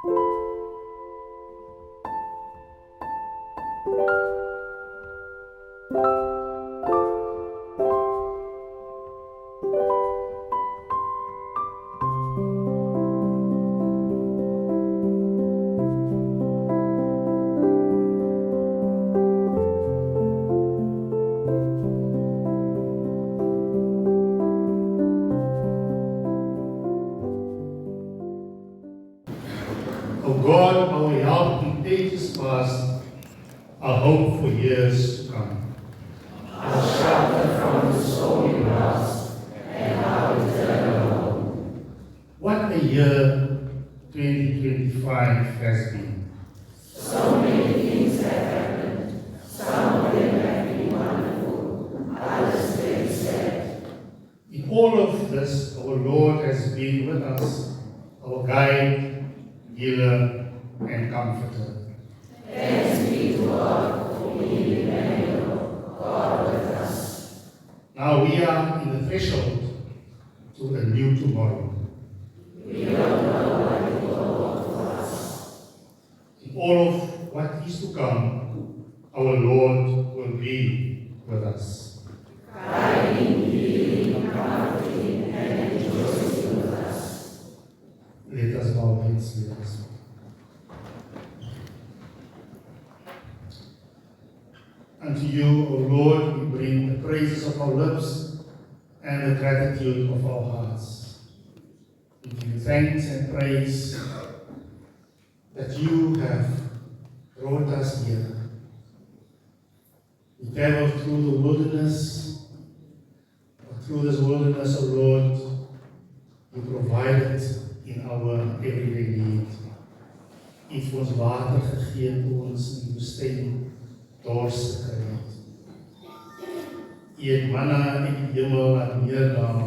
O God, our help in ages past, our hope for years to come. Our shelter from the stormy blast, and our eternal home. What a year 2025 has been. So many things have happened. Some of them have been wonderful, others very sad. In all of this, our Lord has been with us, our guide, healer, and comforter. Thanks be to God for being Emmanuel, God with us. Now we are in the threshold to a new tomorrow. We don't know what it will hold for us. In all of what is to come, our Lord will be with us. Guiding, healing, comforting, and rejoicing with us. Let us bow our heads, let us pray. Unto you, O Lord, we bring the praises of our lips and the gratitude of our hearts. We give you thanks and praise that you have brought us here. We traveled through the wilderness, but through this wilderness, O Lord, you provided in our everyday need. U het vir ons water gegee toe ons in die woestyn dors gekry het. U het manna in die hemel laat neerdaan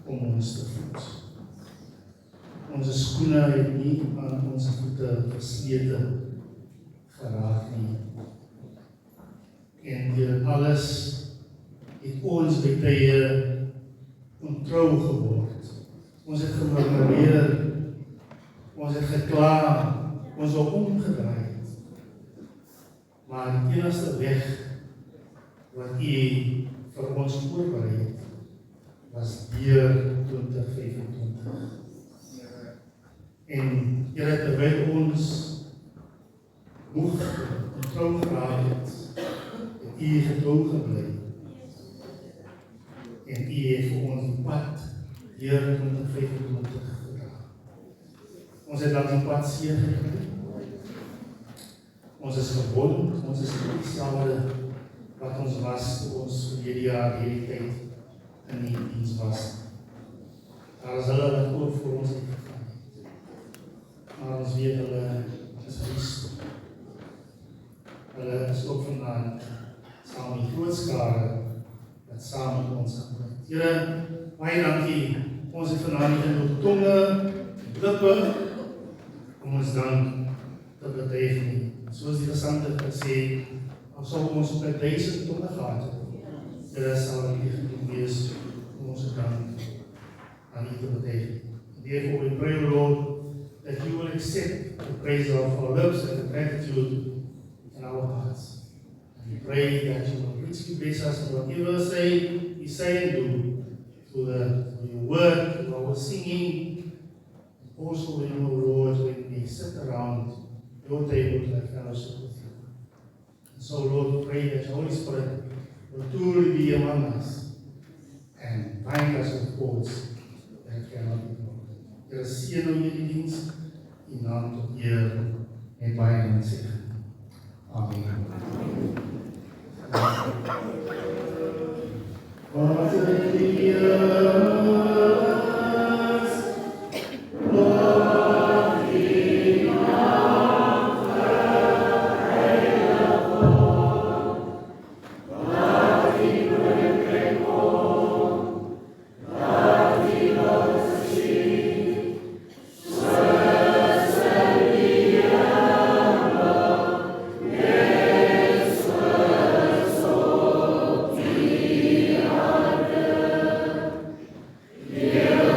om ons te voed. Onze skoene het nie aan ons voete verslete geraak nie. En deur alles het ons by tye ontrou geword. Ons het gemurmureer, ons het gekla, ons het omgedraai. Maar die enigste weg wat U vir ons voorberei het, was deur 2025. En Here, terwyl ons moeg en trou geraak het U getrou gebly. En U het vir ons die pad deur 2025 gedra. Ons het langs die pad seer gekry. Ons is gewond, ons is nie dieselfde wat ons was toe ons verlede jaar hierdie tyd in die diens was. Daar is hulle wat ook vir ons uitgegaan het. Maar ons weet hulle is gestuur. Hulle is ook vandaan saam met die groot skare wat saam met ons gaan. Here, baie dankie. Ons het vanaand in ons tonge, lippe, om ons dank te betuig nie. Soos die gesangte gesê, al sal ons op 1000 tonge gehad het, Here sal het nie genoeg wees om ons dank aan U te betuig. Therefore we pray, Lord, that you will accept the praise of our lips and the gratitude in our hearts. And we pray that you will richly bless us in whatever we say and do, through your word, through our singing, and also when, O Lord, when we sit around your table to have fellowship with you. And so, Lord, we pray that your Holy Spirit will truly be among us and bind us with cords that cannot be broken. Here seën nou hierdie diens, in naam tot eer en baie mense. Amen. Wat 'n eer. Yeah.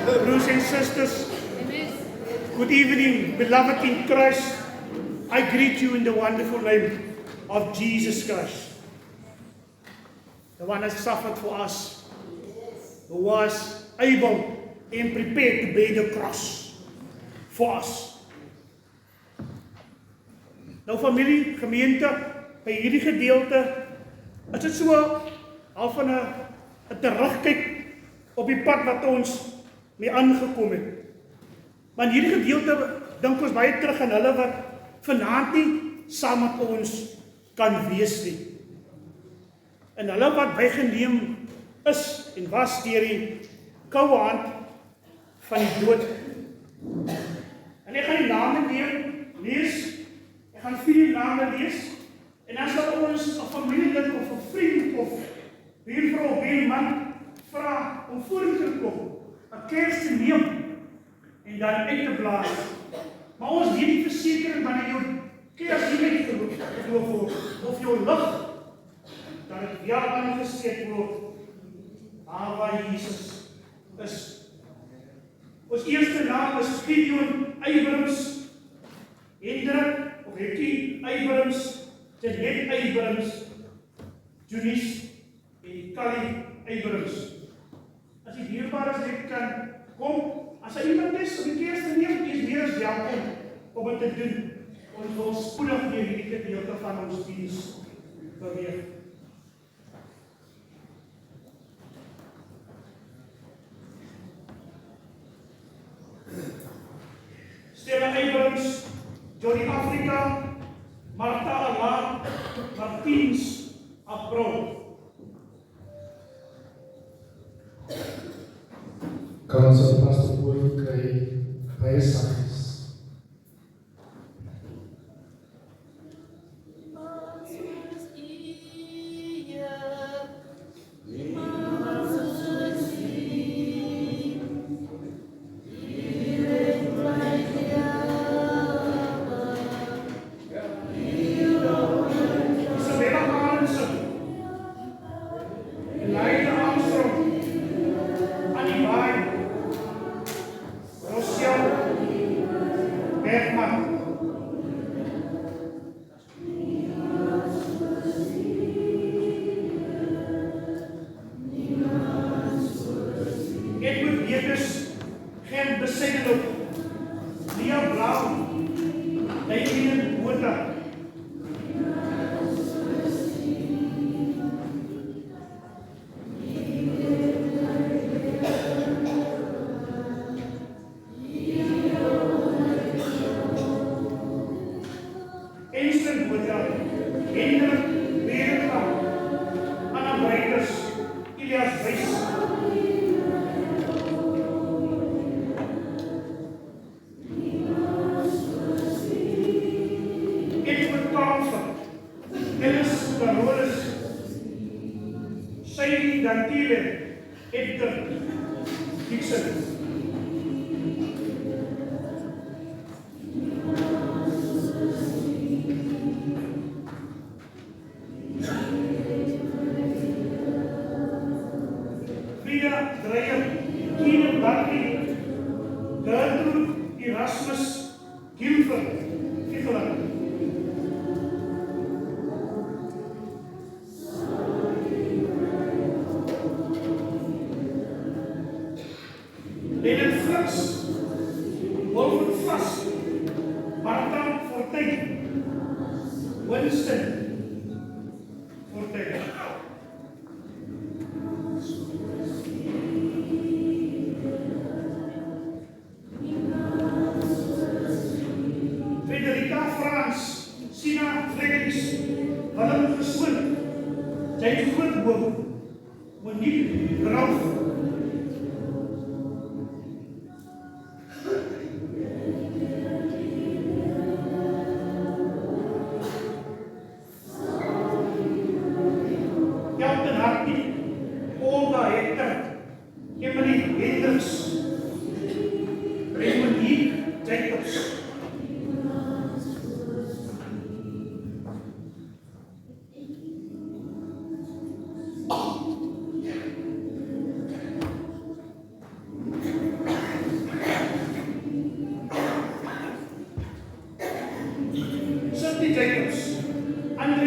Brothers and sisters, good evening, beloved in Christ. I greet you in the wonderful name of Jesus Christ, the one that suffered for us, who was able and prepared to bear the cross for us. Nou familie, gemeente, by hierdie gedeelte is dit so al van 'n terugkyk op die pad wat ons mee aangekom het. Maar in hierdie gedeelte dink ons baie terug aan hulle wat vanaand nie saam met ons kan wees nie. En hulle wat bygeneem is en was deur die koue hand van die dood. En ek gaan die name lees. Ek gaan 4 name lees. En dan sal ons 'n familielid of 'n vriend of buurvrou of buurman vra om vorentoe te kom, 'n kers te neem en dan uit te blaas. Maar ons weet die versekering wanneer jou kers nie uitgeloof word of jou lig, dan het weer aangesteek word daar waar Jesus is. Ons eerste naam is Gideon Abrams, Hendrik of Hekkie Abrams, Jeanette Abrams, Junice en Kali Abrams. As die dierbare net kan kom, as hy iemand is om die keers te neem, is meer as welkom om het te doen. Ons wil spoedig weer hierdie gedeelte van ons diens beweeg. Stella Abrams, Johnny Afrika, Martha Ala, Martiens April. Kan ons alvast op woord kry, baie saggies.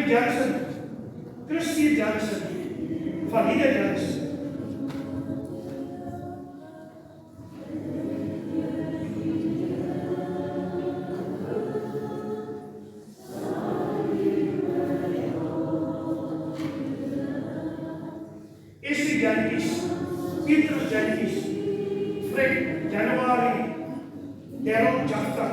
Andrew Johnson, Christy Johnson, Farida Johnson. Essie Jantjies, Petrus Jantjies, Fred January, Daryl Jafta.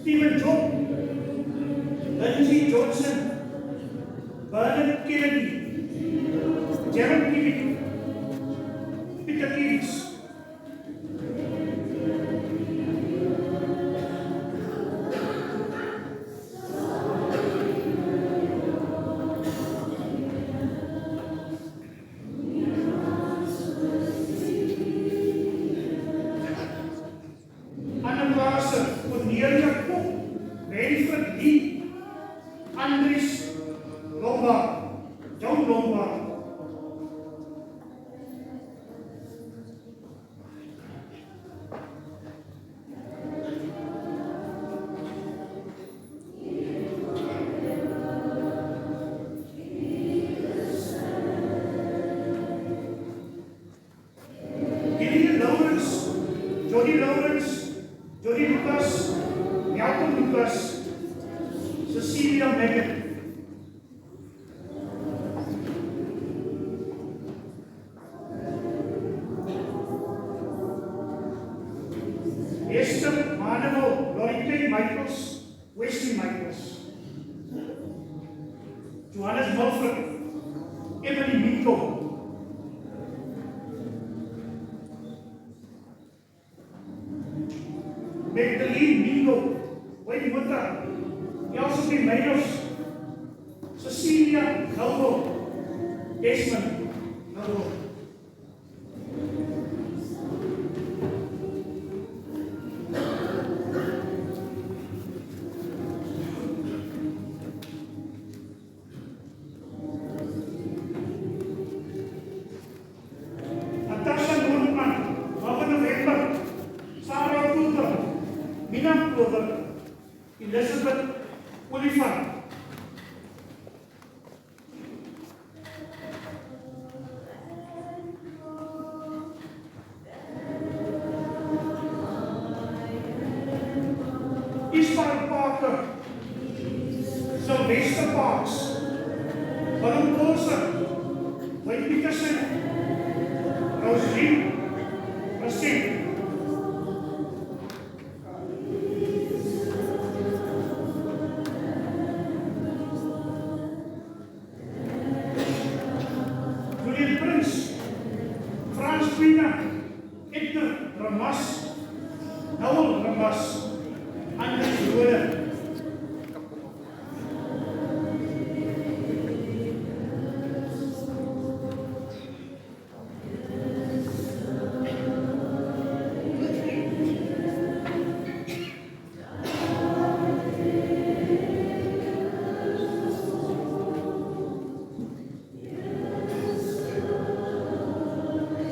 Stephen Job, Lindsay Johnson, Bernard Kennedy, Gerald Kiwi, Peter Keats. Cornelia Kok, Manfred Lee, Andries Lombard, John Lombard. Gideon Lawrence, Jody Lawrence, Jody Lucas, Malcolm Lucas, Cecilia Megan. Esther Manamo, Lorita Michaels, Wesley Michaels. Johannes Mulford, Emily Minko. Magdalene Mingo, Wayne Mutter, Elsie Mayos, Cecilia Novo, Desmond Novo. Natasha Norman, Marvin November, Sarah Tudor, Mina Clover, Elizabeth Oliphant. Ismail Parker, Sylvester Parks, Baron Coulson, Wayne Peterson, Rosalie Racine. Julian Prince, Frans Pina, Edgar Ramas, Noel Ramas, Andrew Joder.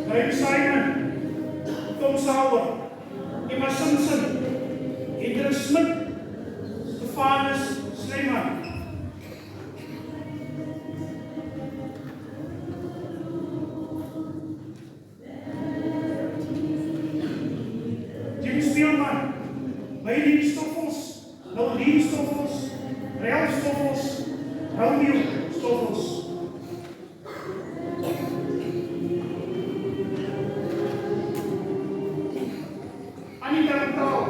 Brian Simon, Tom Sauer, Emma Simpson, Indra Smith, Stephanus Sleiman. Jim Spielman, Bailey Stoffels, Noeline Stoffels, Ralph Stoffels, Romeo Stoffels. Anita Taal,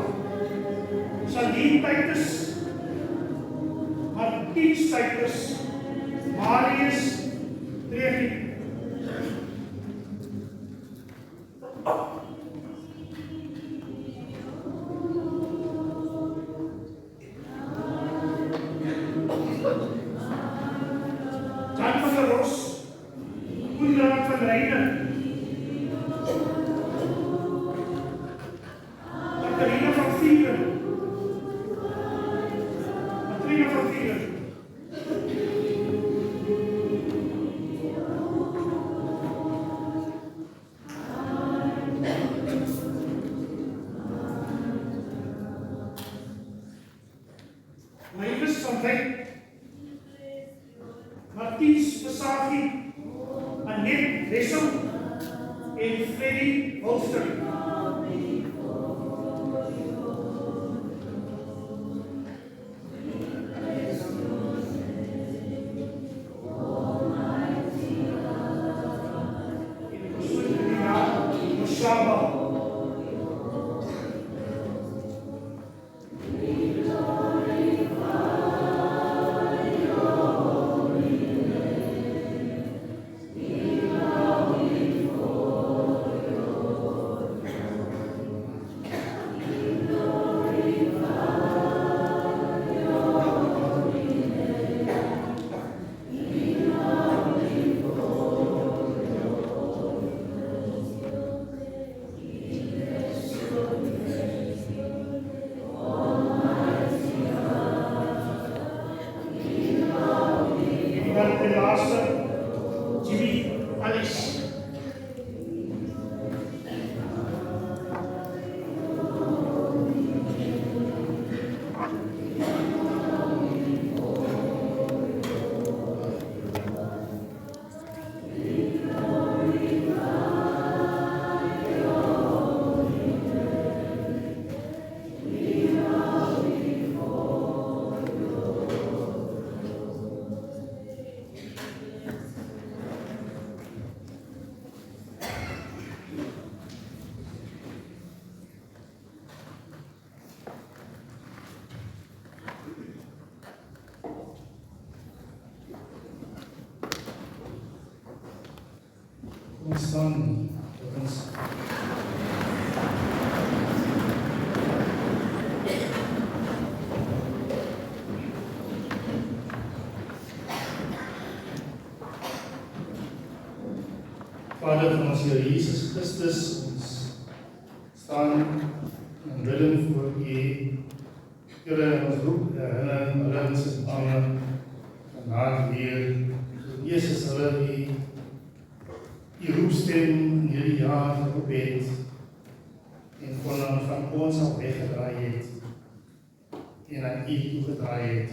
Sandine Titus, Martien Titus, Marius Trevi. Jan van der Ros, Koenraad van Reijnen, Catharina van Vieren, Katrina van Vieren, Sagi, Annette Wessel en Freddy Holster. De laatste, Jimmy Alice. Ons staan, ons Vader van ons Here Jesus Christus, ons staan in bidding voor U. Here, ons roep herinnering se ander vandaag weer. Jesus, hulle die roepstem in hierdie jaar geroep het en van ons al weggedraai het en aan U toegedraai het.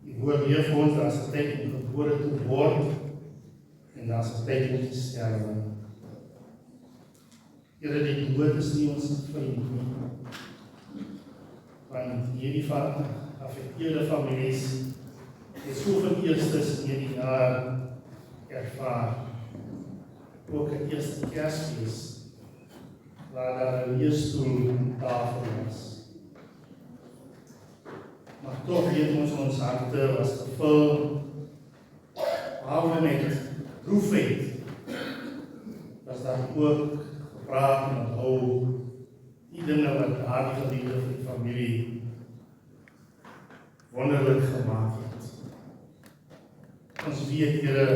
Die woord leer vir ons, daar is 'n tyd om gebore te word en daar is 'n tyd om te sterwe. Here, die dood is nie ons vriend nie. Want hierdie affekteerde families het soveel eerstes in hierdie jaar ervaar. Ook 'n eerste Kersfees waar daar 'n leesstoel aan tafel was. Maar toch weet ons harte was gevul, behalwe met droefheid, was daar ook gepraat en onthou die dinge wat daardie geliefde van die familie wonderlik gemaak het. Ons weet, Here,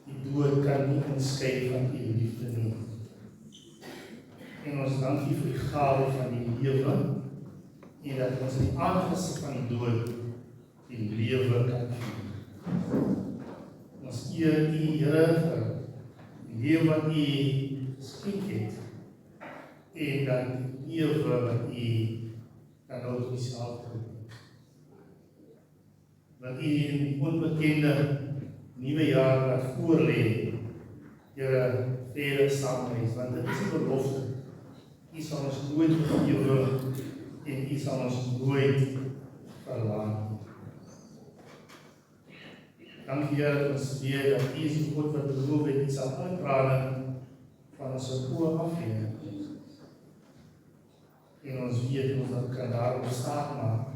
die dood kan nie ons skei van U liefde nie. En ons dank U vir die gawe van die lewe en dat ons in die aangesig van die dood die lewe kan vier. Ons eer U, Here, vir die lewe wat U geskik het en dat die lewe wat U kan nou tot Uself geroep het. Wat U in die onbekende nuwe jaar wat voor lê, Here, vrede saamreis, want dit is 'n belofte. U sal ons nooit vergewe en U sal ons nooit verlaat. Dankie, Here, dat ons weet dat U is die God wat beloof het, U sal alle trane van ons oë afvee. En ons weet ons kan daarop staat maak,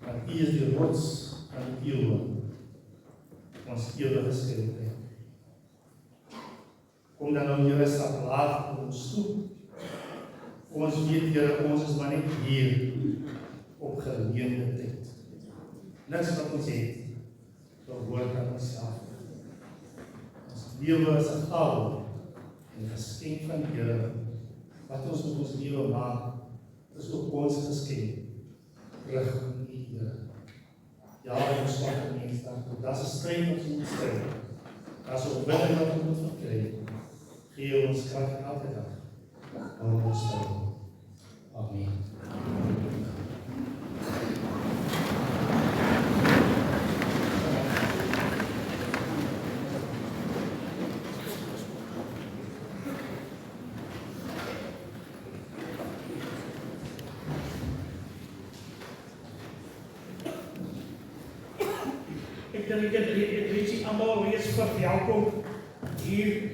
want U is die rots van die eeuwe, ons ewige skepper. Kom dan nou, Here, stap laag op ons toe. Ons weet, Here, ons is maar net hier op geleende tyd. Niks wat ons het, behoort aan onsself. Ons lewe is 'n gawe en 'n geskenk van die Here. Wat ons met ons lewe maak, is ook ons geskenk. Terug aan U, Here. Ja, ons swakke mens, dat is 'n stryd wat ons moet stry. Dat is 'n oorwinning wat ons moet verkry. Gee ons krag elke dag. Hou ons stil. Amen. Ek dink ek het sien almal reeds verwelkom hier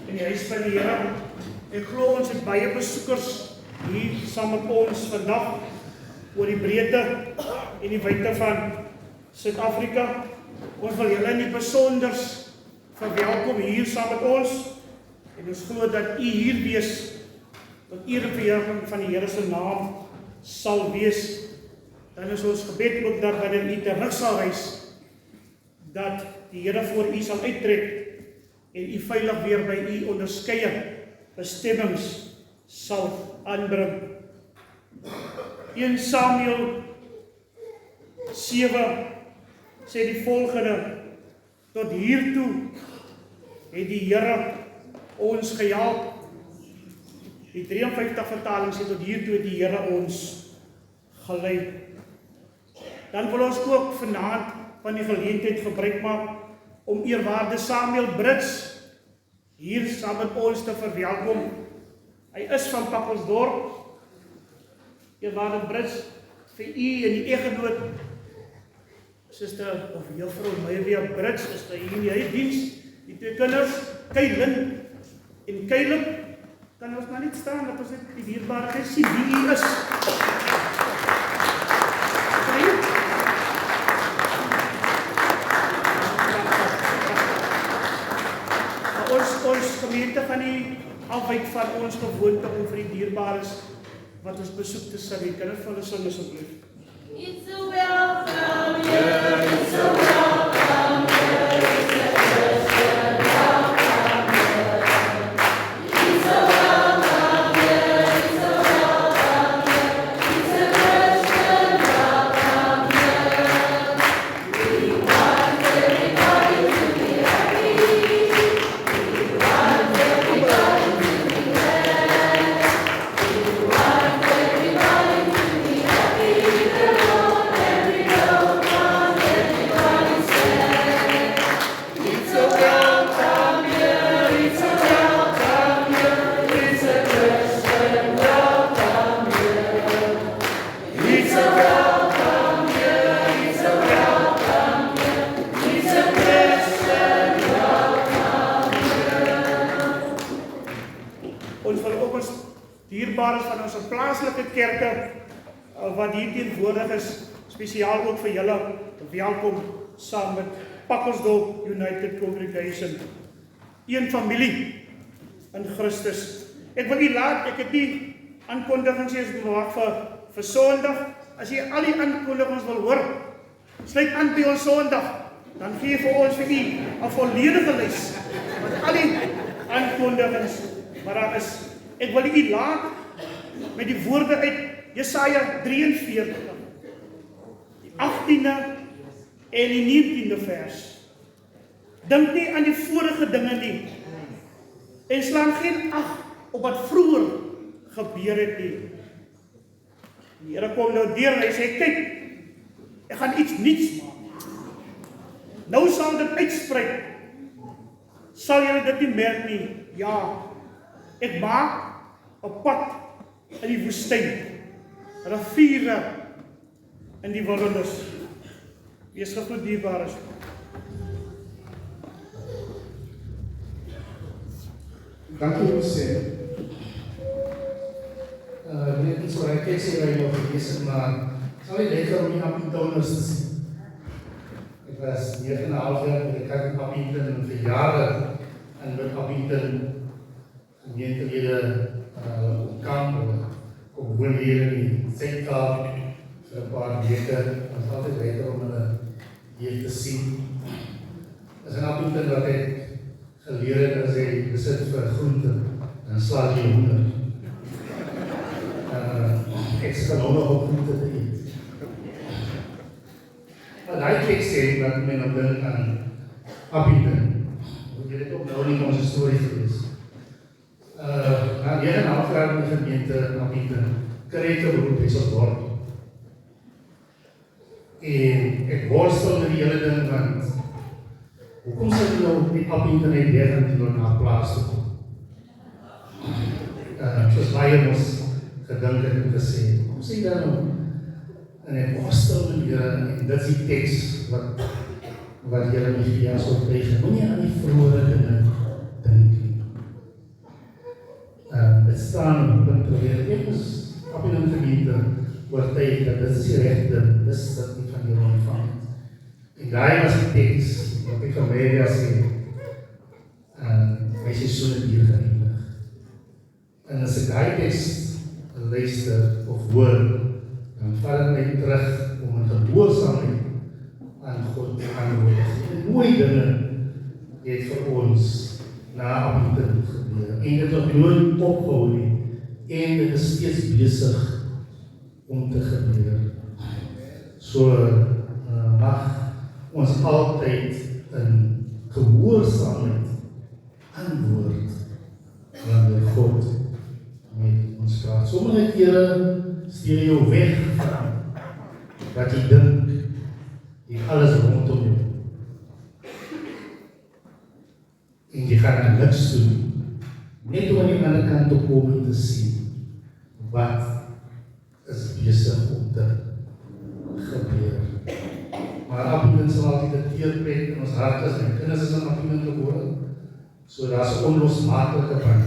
in die huis van die Here. Ek glo ons het baie besoekers hier saam met ons vandag oor die breedte en die wyte van Suid-Afrika. Ons wil julle in die besonder verwelkom hier saam met ons en ons glo dat u hier wees tot eer en verheerliking van die Here se naam sal wees. Dan is ons gebed ook dat wanneer u terug sal reis, dat die Here voor u sal uittrek en u veilig weer by u onderskeie bestemmings sal aanbring. 1 Samuel 7 sê die volgende: tot hiertoe het die Here ons gehelp. Die 53 vertaling sê tot hiertoe het die Here ons gelei. Dan wil ons ook vanaand van die geleentheid gebruik maak om eerwaarde Samuel Brits hier saam met ons te verwelkom. Hy is van Pakkelsdorp. Eerwaarde Brits, vir u en die egenoot Suster of Juffrou Meyer Brits is hier in die diens. Die twee kinders, Kaylin en Caleb, kan ons maar net staan dat ons net die dierbare sien wie u is. Ons gemeente gaan nie afwyk van ons gewoonte om vir die dierbares wat ons besoek te salueer. Kan ons vir hulle sing asseblief? It's a welcome year, it's a welcome year, it's a Christian welcome year. It's a welcome year, it's a welcome year, it's a Christian welcome year. We want everybody to be happy. We want everybody to be glad. We want everybody to be happy. Dierbares van ons plaaslike kerke wat hier teenwoordig is, spesiaal ook vir julle welkom saam met Pakkelsdorp United Congregation. Een familie in Christus. Ek wil nie laat, ek het nie aankondigings eens bewaak vir Sondag. As jy al die aankondigings wil hoor, sluit aan by ons Sondag, dan gee vir ons vir u 'n volledige lys met al die aankondigings wat daar is. Ek wil u laat met die woorde uit Jesaja 43, die 18de en die 19de vers. Dink nie aan die vorige dinge nie, en slaan geen ag op wat vroeër gebeur het nie. Die Here kom nou deur en hy sê, kyk, ek gaan iets nuuts maak. Nou sal dit uitsprei. Sal julle dit nie merk nie? Ja, ek maak 'n pad in die woestyn, riviere in die wildernis. Wees gegroet dierbares. Dankie ons sê. Net iets wat ek sê waar jy nog gelees het, maar sal nie lekker om die Appingtoners te sien. Ek was 9,5 jaar met die kerk in Appington vir jare en met Appington gemeentelede kamp kom woon hier in die Suid-Kaap vir 'n paar weke. Het is altyd lekker om hulle hier te sien. As in Appington wat ek geleer het as hy besit vir groente, dan slaag jy hoender. Ek sal nog op groente te eet. Maar daai teks sê dat men op dink aan Appington. Jy het ook nou nie ons storie gelees. Na 9,5 jaar in die gemeente in Appington, krete beroep is op word. En ek worstel met die hele ding, want hoekom sê jy nou die Appington net weer en die na plaas te kom? Soos baie ons gedink het om te sê, hoekom sê jy nou? En ek worstel met die Here, en dit is die tekst wat wat Here my gee as oortuiging. Moenie aan die vroeëre dinge dink nie. Dit staan op die punt probeer. Ek is op in 'n gemeente oortuig dat dit is die regte, dis dat nie van jou ontvang het. En daai was die teks wat ek van Maria sê, my seisoen het hier geëindig. En as ek daai teks luister of hoor, dan val ek my terug om in gehoorsaamheid aan God te antwoord. En mooi dinge het vir ons na Abington gebeur. En dit het nooit opgehou nie. En dit is steeds besig om te gebeur. So mag ons altyd in gehoorsaamheid antwoord wanneer God met ons praat. Sommige kere stuur jou weg van wat jy dink jy alles rondom jou. En jy gaan niks doen. Net om aan die ander kant te kom en te sien wat is besig om te gebeur. Maar Abington sal altyd 'n teerplek in ons hart is. My kinders is in Abington gebore. So daar's 'n onlosmakelike band.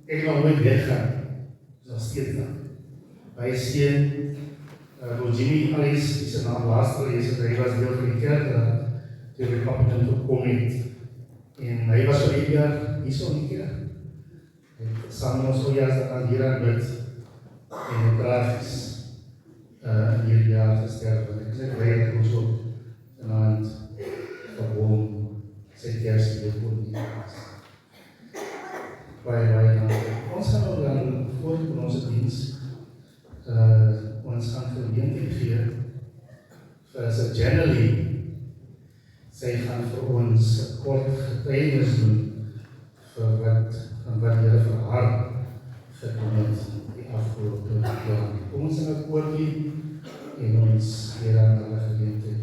Ek wil nooit weggaan. Dis nog steeds daar. Baie seën Jimmy Alice, die sy naam laaste lees, hy was deel van die kerk toe hy Abington gekom het. En hy was vir 1 jaar hier so in die kerk. En saam met ons so jaar aan hier aan bid. En tragies in hierdie jaar gesterf. Ek is net bly dat ons ook vanaand gewoon sy Kersfees voor die was. Baie dankie. Ons gaan ook dan voor in ons diens ons gaan geleentheid gee vir sy January. Sy gaan vir ons 'n kort getuienis doen vir wat Here vir haar gedoen het die afgelope jaar. Kom ons sing 'n koortjie en ons gee dan hulle geleentheid.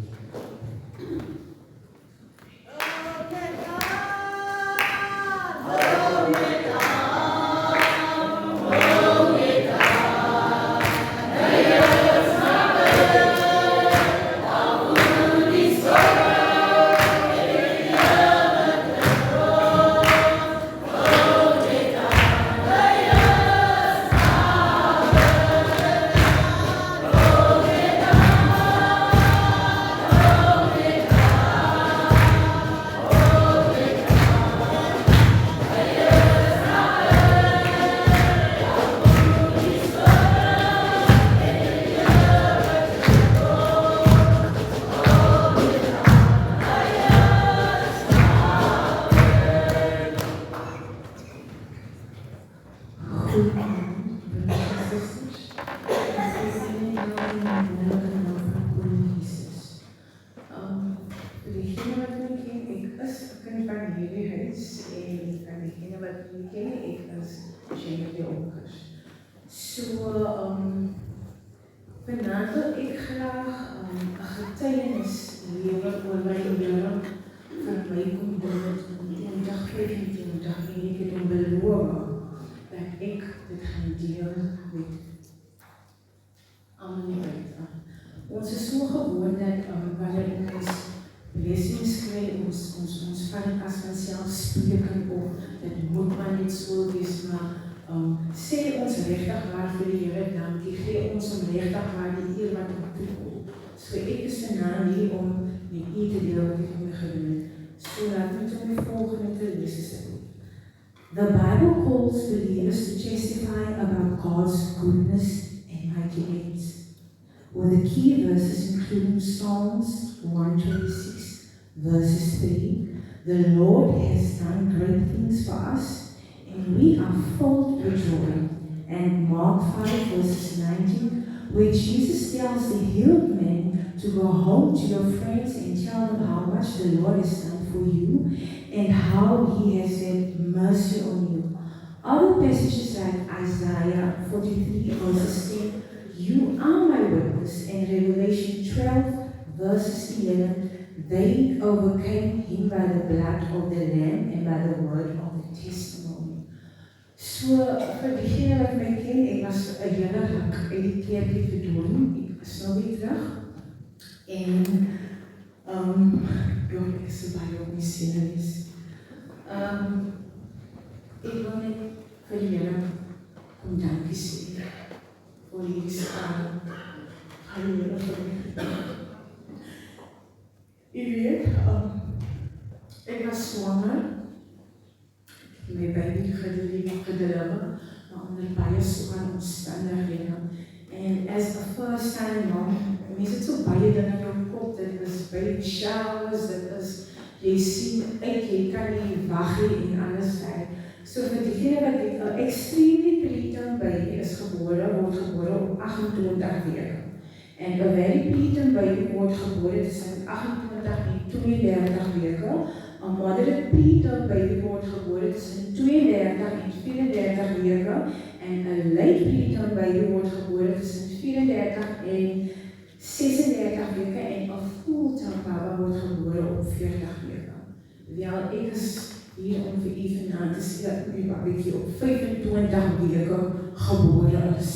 Vanavond wil ik graag een getuigenis leren oor my Here van my kom doen en dag 15 dag en ek het beloof dat ek dit gaan deel met almal nie buite. Ons is so gewoond dat wanneer ons blessings kry, ons vat as vanselfsprekend op, dit moet maar net so wees, maar sê ons regtig waar vir die Here dankie, gee ons om regtig waar die eer wat op toekom. So ek is vanaand hier om met u te deel wat ek my gedoen het. So laat ons om die volgende te lees. The Bible calls believers to testify about God's goodness and mighty acts, with the key verses including Psalms 126 verses 3. The Lord has done great things for us, and we are filled with joy. And Mark 5 verses 19, where Jesus tells the healed man to go home to your friends and tell them how much the Lord has done for you and how he has had mercy on you. Other passages like Isaiah 43 verses 10, you are my witness, and Revelation 12 verses 11, they overcame him by the blood of the Lamb and by the word of the testimony. So, vir diegene wat my ken, ek was 'n hele ruk uit die kerk verdwyn. Ek is nou weer terug. En ek so baie op my siene is. Ek wil net vir julle kom dankie sê vir hierdie staan. Gaan julle vir my. Jy weet, ek was swanger. My baby gedeliver, maar onder baie swaar omstandighede. En as a first time mom, mense het so baie dinge in jou kop, dit is baby showers, dit is, jy sien uit, jy kan nie wag nie en alles daar. So vir diegene wat ek al extremely preterm baby is word gebore op 28 weke. En 'n very preterm baby word gebore tussen 28 en 32 weke. 'n moderate preterm baby word gebore tussen 32 en 34 weke. En 'n late preterm baby word gebore tussen 34 en 36 weke. En 'n full-term baba word gebore op 40 weke. Wel, ek is hier om vir u vanaand te sê dat my babatjie op 25 weke gebore is.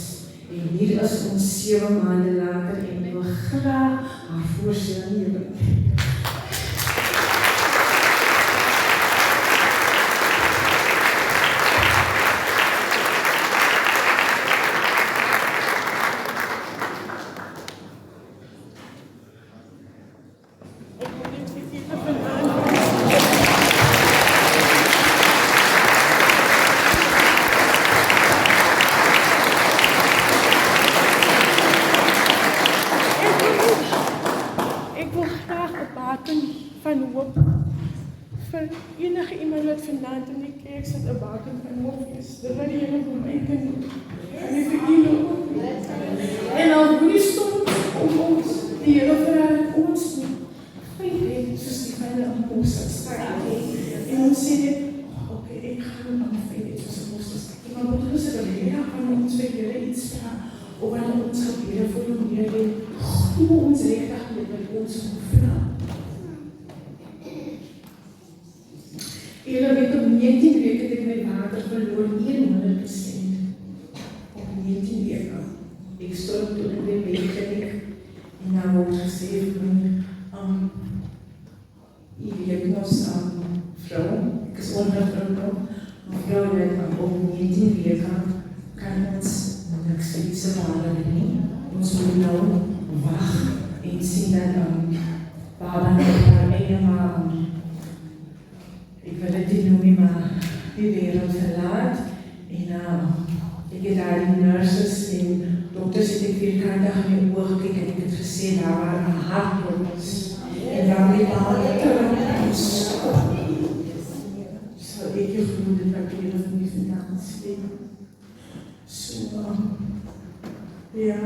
En hier is ons 7 maande later en ek wil graag haar voorstel neem. Van hoop vir enige iemand wat vanaand in die kerk sit 'n baken van hoop is. Dit wat die Here vir my kan doen. En vir julle ook. En al hoe stond om ons die Here vir ons doen. Vyf soos die Vader aan Moses staan. En ons sê dit, okay, ek gaan aan vyf soos Moses. Maar wat is dit? Ja, van ons vir Here iets vra oor ons gebede vir hom hier. Hoe ons regtig met ons vra. Julle weet op 19 weke het ek my water verloor 100%. Op 19 weke. Ek stond toe in die bedklinik en daar word gesê vir my, jy weet ons vrou, ek is ondervrou, maar vrou het op 19 weke kan ons niks iets ervaren nie. Ons moet nou wag en sien dat baba net haar eie maar ek wil dit nie noem nie, maar die wereld verlaat en ek het daar die nurses en dokters het ek vierkantig in die oog gekeken en ek het gesê daar waar my hart is en daar met daar is so ek het genoemd dit wat die van die vandaan sê so ja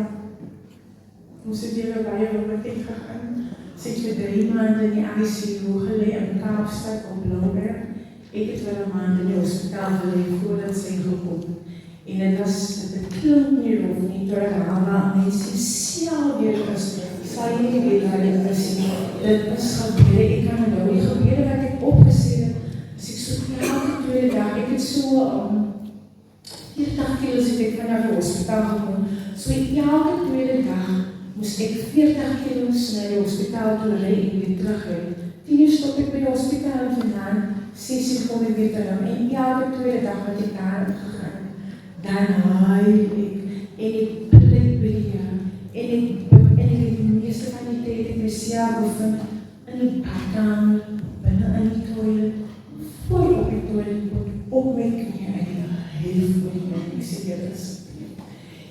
ons het hier baie wat ek gegaan. Sy het vir 3 maande in die ICU gelê in Kaapstad op Blouberg. Ek het wel 'n maand in die hospitaal gelê voordat sy gekom. En dit was 'n klomp nie of nie terwyl haar mense self weer is. Sy nie weet waar dit is nie. Dit is gebeur. Ek kan nou die gebede wat ek opgesê het. As ek so elke tweede dag, ek het so 40 kilos het ek vanaf die hospitaal gekom. So elke tweede dag moest ek 40 kilo's na die hospitaal toe ry en weer terug ry. 10 uur stop ek by die hospitaal en vandaan, 6 uur kom ek weer terug. En elke tweede dag wat ek daar gegaan, dan huil ek en ek pleit by die Here en ek het die meeste van die tyd ek myself bevind in die badkamer, binne in die toilet, voor op die toilet, op my knie en heel voor die Here. Ek sê dit is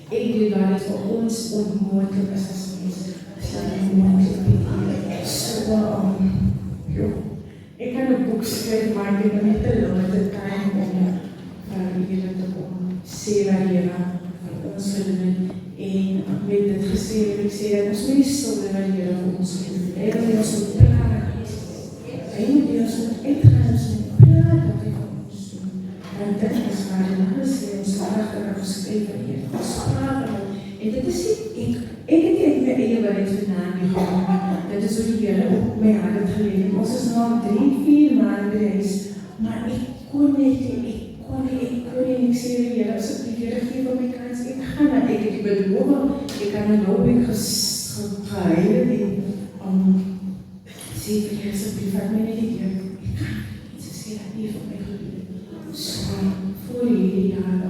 ek weet waar dit vir ons onmoontlik is as mense, as dat onmoontlik is. So, ek kan 'n boek skryf, maar ek het net te lang te kry om vir julle te kom sê wat die Here vir ons gedoen en met dit gesê, ek sê dat ons nie sonder wat die Here vir ons gedoen het. Ek wil ons moet praat. Ek moet ons moet uitgaan, ons moet praat wat hy vir ons doen. En dit is waar die sê, ons hartig geskryf hier. En dit is nie, ek het nie my eie wat het vandaan nie gekom. Dit is hoe die Here op my hart het geleef. Ons is nou 3-4 maande by huis, maar ek kon net nie, ek sê die Here, as ek die Here gee vir my kans, ek gaan na, ek het die beloof, ek kan nou weer gehuil en sê vir die Here, die vat my net die kerk. Ze sê dat nie vir my gebeur. So, voor hierdie jaar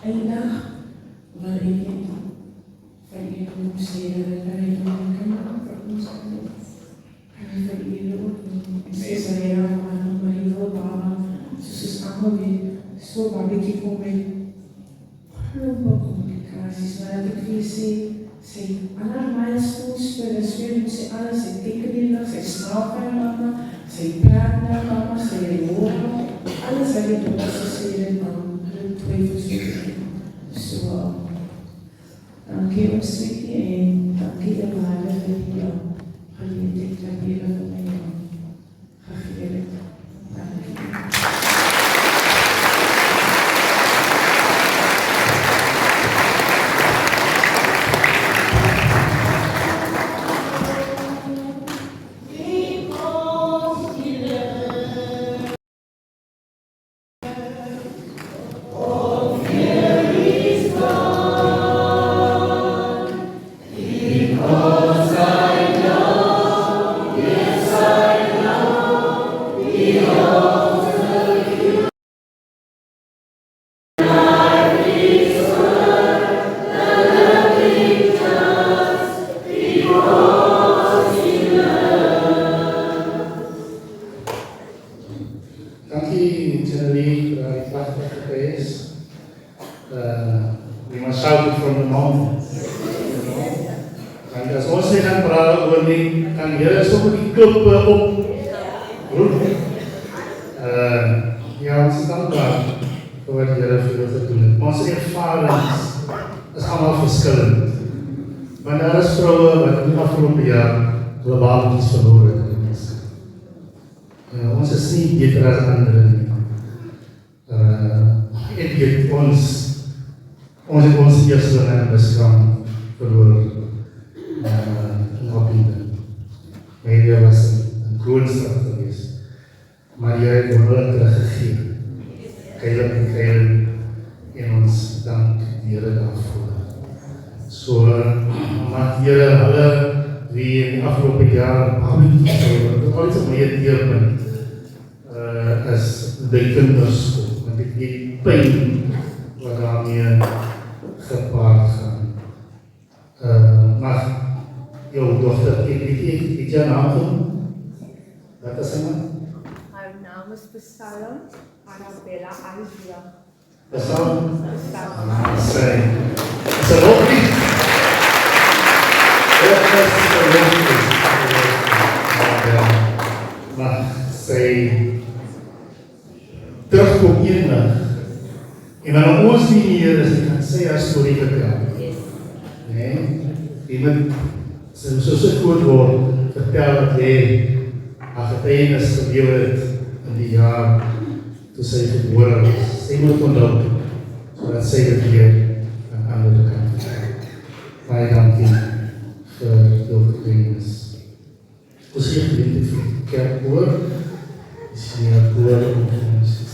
eindig, wil ek net van u sê dat hy kan vir ons kan. En vir u ook. En sê sy maar die wil baba, soos ons allemaal weet, so babetjie kom met groot complicaties, maar dat ek vir sê, sy ander milestones vir die speel, sy alles, sy tekening, sy slaap by mama, sy praat na mama, sy hoor, alles wat jy doen, sy sê dit dan, hulle twyfels. So, dankie ons sweetie en dankie die waarde vir die geleentheid dat jy vir my gegee het. Dankie. Dankie, Jenny, vir die prachtige feest. We must shout it from the mountains. En as ons nie gaan praat oor nie, kan Here sommer die klippe op roep. Ja, ons is dankbaar vir wat die Here vir ons gedoen het. Maar ons ervarings is allemaal verskillend. Want daar is vroue wat in die afgelope jaar globaal iets verloor het. Ons is nie beter as ander nie. Ek weet ons het ons eerste in bestaan verloor in Oppiende. Media was een kroonstad geweest. Maar jy het hulle teruggegeen. Heilig en heilig en ons dank die Here daarvoor. So, mag die Here hulle wie in die afgelope jaar ooit op my deelpunt is die kinders want ek weet die pyn wat daarmee gepaard gaan. Mag jou dochter, ek weet jy naam genoem? Wat is sy naam? Haar naam is Psalm Annabella Alvia. Psalm? Psalm. Sy. Is sy nog nie? Maar sy terugkom eendag en wanneer ons nie hier is, dan sy haar storie vertel. Nee, iemand soos ek groot word, vertel dat hy haar getuienis gelewe het in die jaar toe sy gebore was. Sy moet onthou, sodat sy dit weer aan ander kan vertel. Baie dankie vir jou getuienis. Ons hier geleentheid vir die kerk oor, is hier oor om ons is.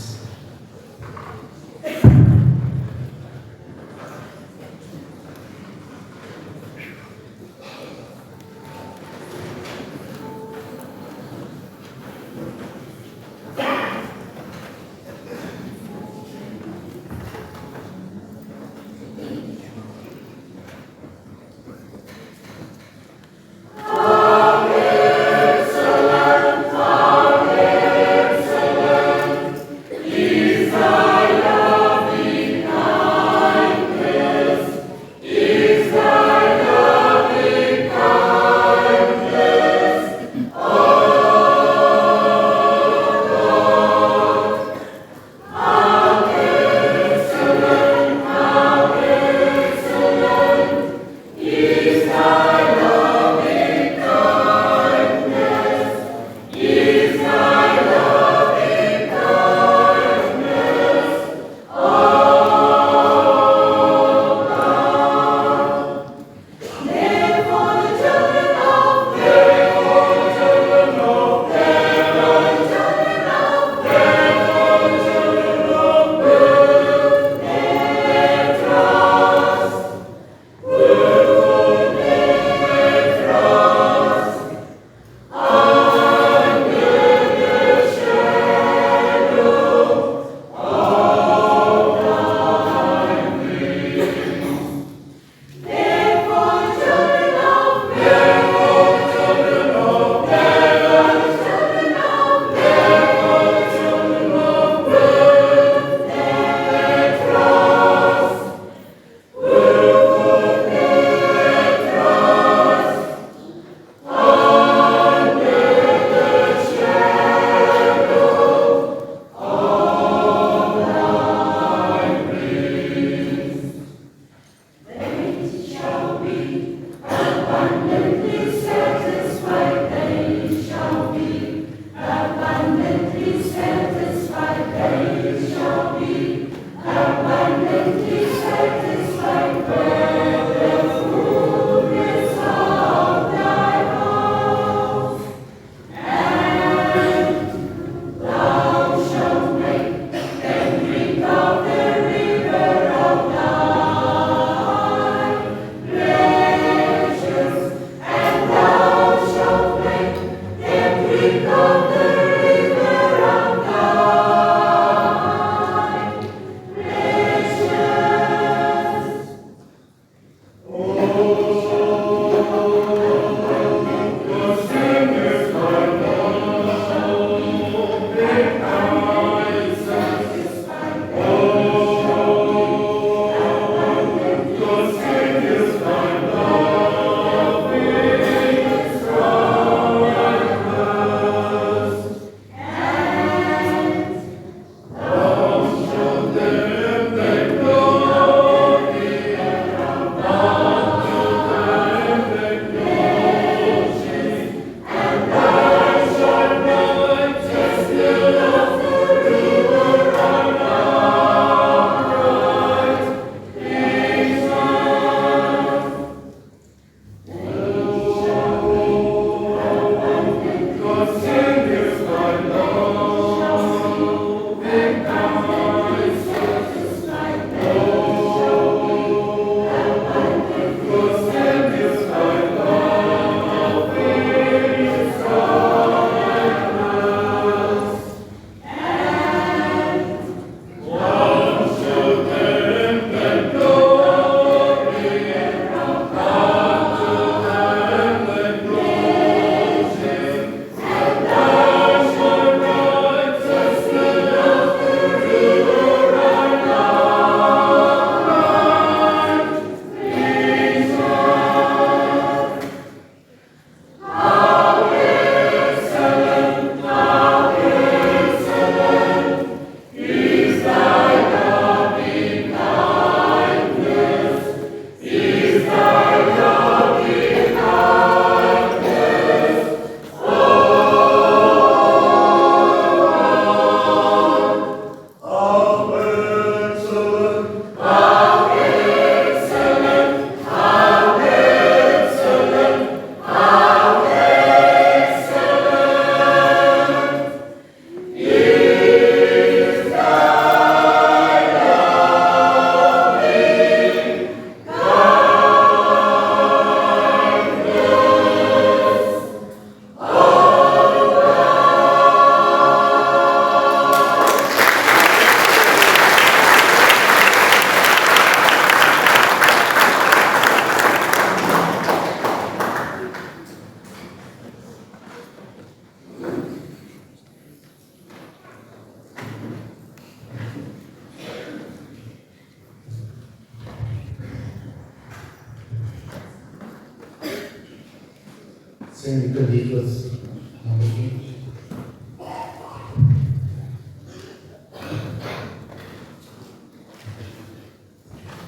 Sing the good deed with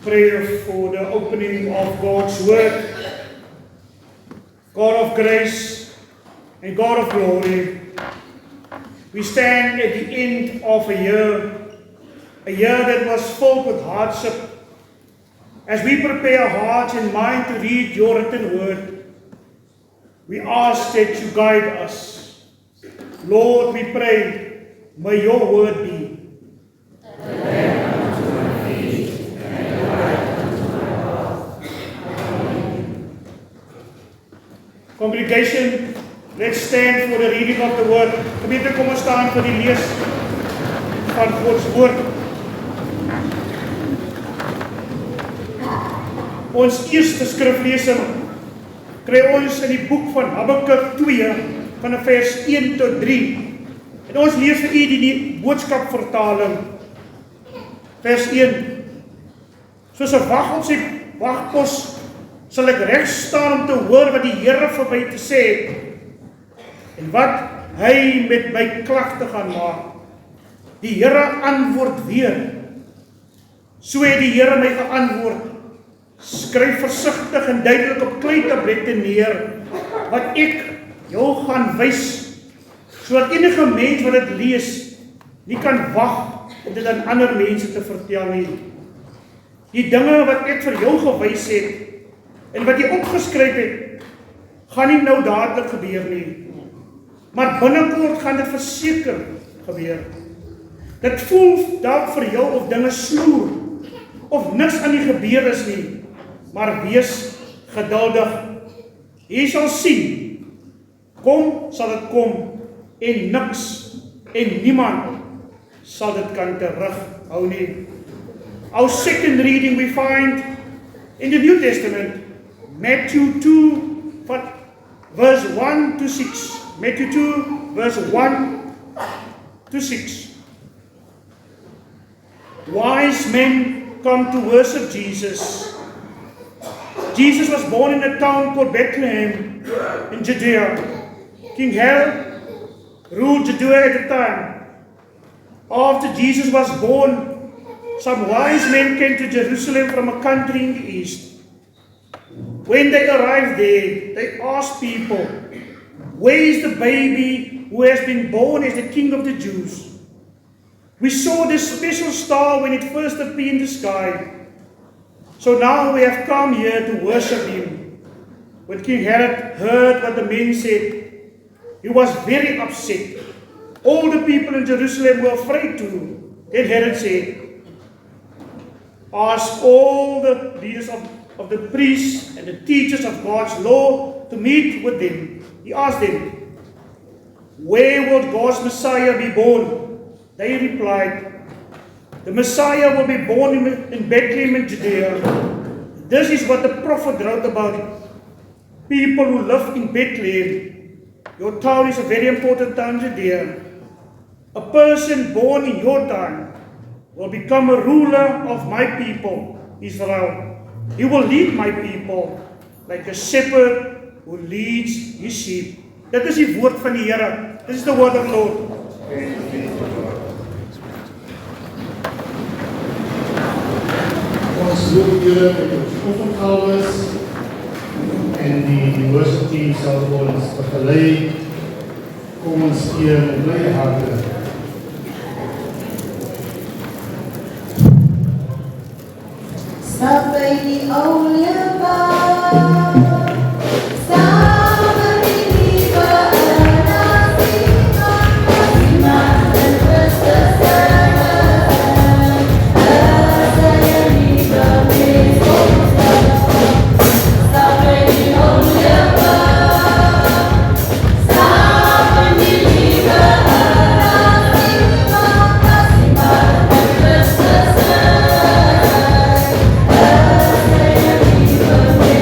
Prayer for the opening of God's Word. God of grace and God of glory, we stand at the end of a year that was filled with hardship. As we prepare our hearts and mind to read your written word, we ask that you guide us. Lord, we pray, may your word be Congregation, let's stand for the reading of the word. Gemeente, kom ons staan vir die lees van Gods woord. Ons eerste skriflesing kry ons in die boek van Habakuk 2 van vers 1 tot 3. En ons lees vir u die boodskap vertaling. Vers 1. Soos 'n wag op sy wagpos sal ek reg staan om te hoor wat die Here vir my te sê en wat hy met my klagte gaan maak. Die Here antwoord weer. So het die Here my geantwoord. Skryf versigtig en duidelik op klein tablette neer wat ek jou gaan wys, sodat enige mens wat dit lees nie kan wag om dit aan ander mense te vertel nie. Die dinge wat ek vir jou gewys het en wat jy opgeskryf het, gaan nie nou dadelik gebeur nie. Maar binnekort gaan dit verseker gebeur. Dit voel dalk vir jou of dinge snoer of niks aan die gebeur is nie, maar wees geduldig. Jy sal sien, kom sal dit kom en niks en niemand sal dit kan terughou nie. Our second reading we find in the New Testament, Matthew 2, verse 1 to 6. Matthew 2, verse 1 to 6. Wise men come to worship Jesus. Jesus was born in a town called Bethlehem in Judea. King Herod ruled Judea at the time. After Jesus was born, some wise men came to Jerusalem from a country in the east. When they arrived there, they asked people, "Where is the baby who has been born as the King of the Jews? We saw this special star when it first appeared in the sky. So now we have come here to worship him." When King Herod heard what the men said, he was very upset. All the people in Jerusalem were afraid too. Then Herod said, "Ask all the leaders of the priests and the teachers of God's law to meet with them." He asked them, "Where will God's Messiah be born?" They replied, "The Messiah will be born in Bethlehem in Judea. This is what the prophet wrote about people who live in Bethlehem. Your town is a very important town in Judea. A person born in your town will become a ruler of my people, Israel. He will lead my people like a shepherd who leads his sheep." Dit is die woord van die Here. This is the word of the Lord. Ons loop hier met ons offergawes en die worship team sal ons begelei. Kom ons eer met blye harte. Stap by die oude Christus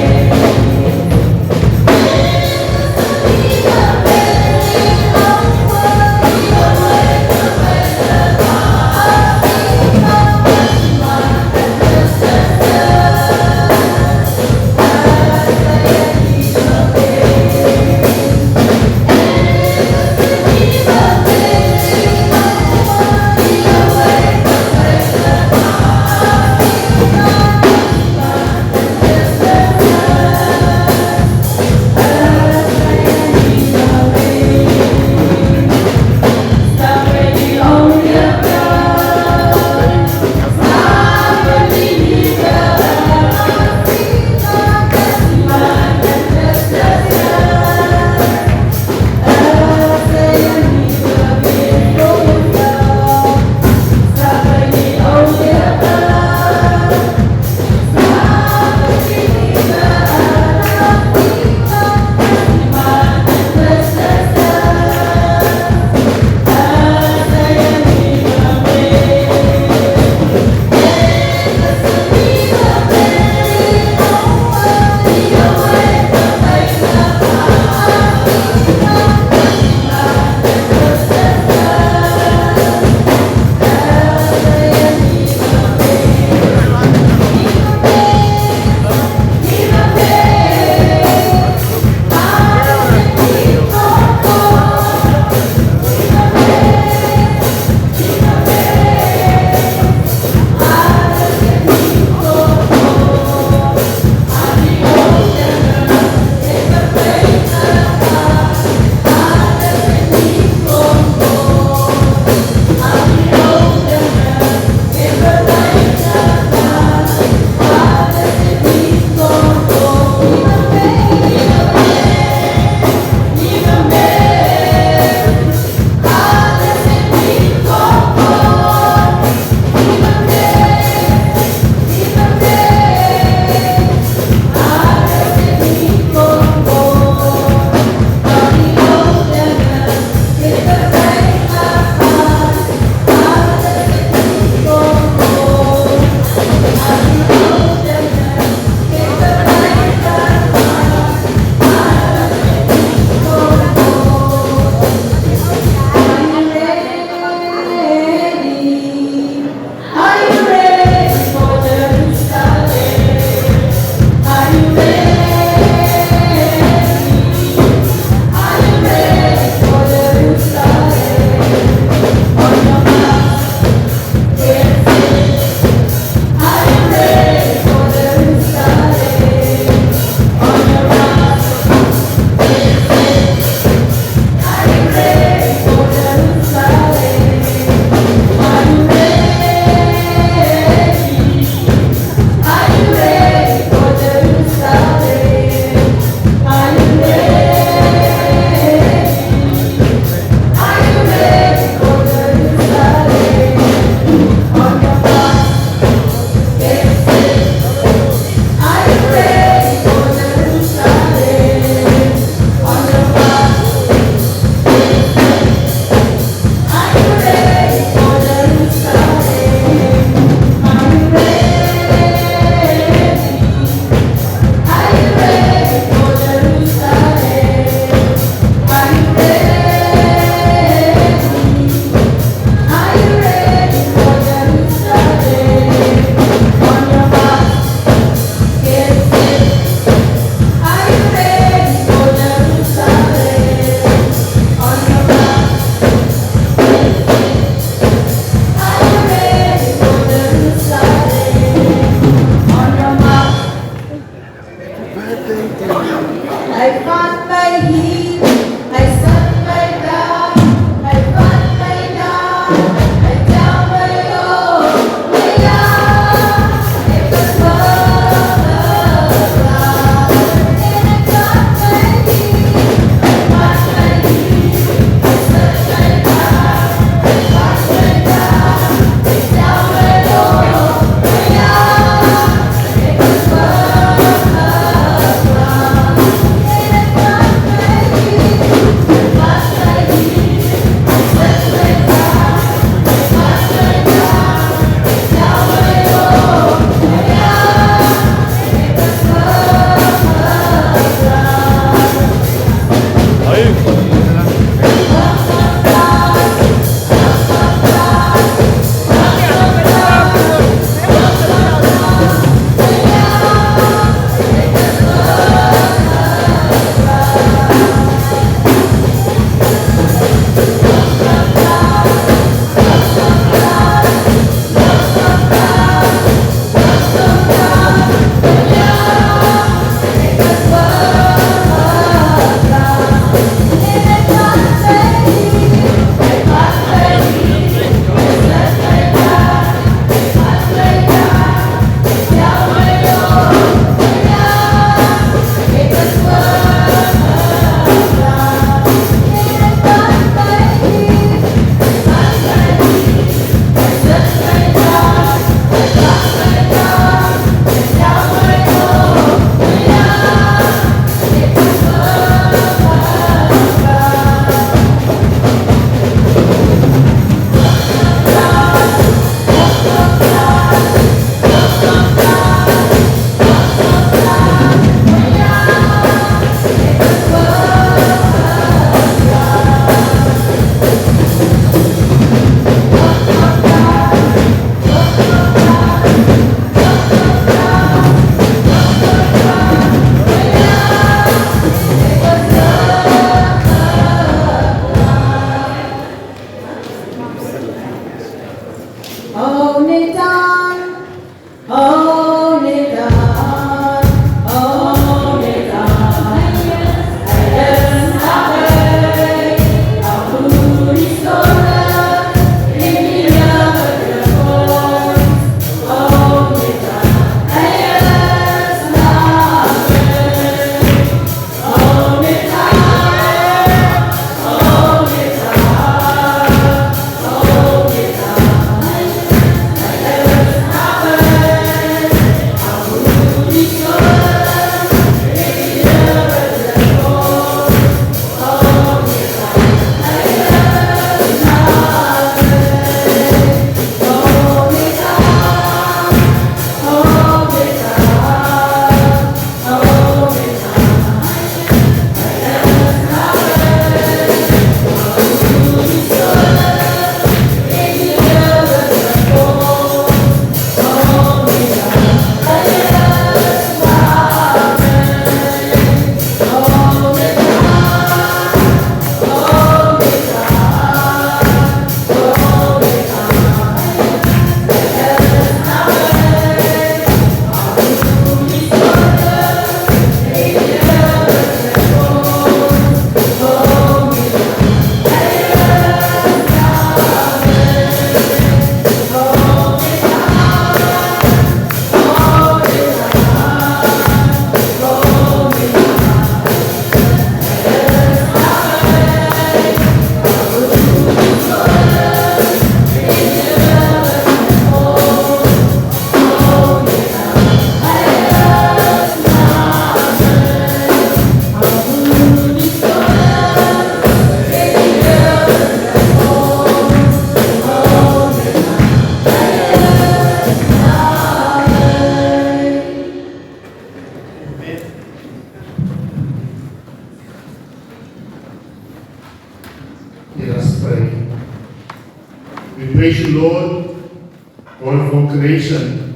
creation,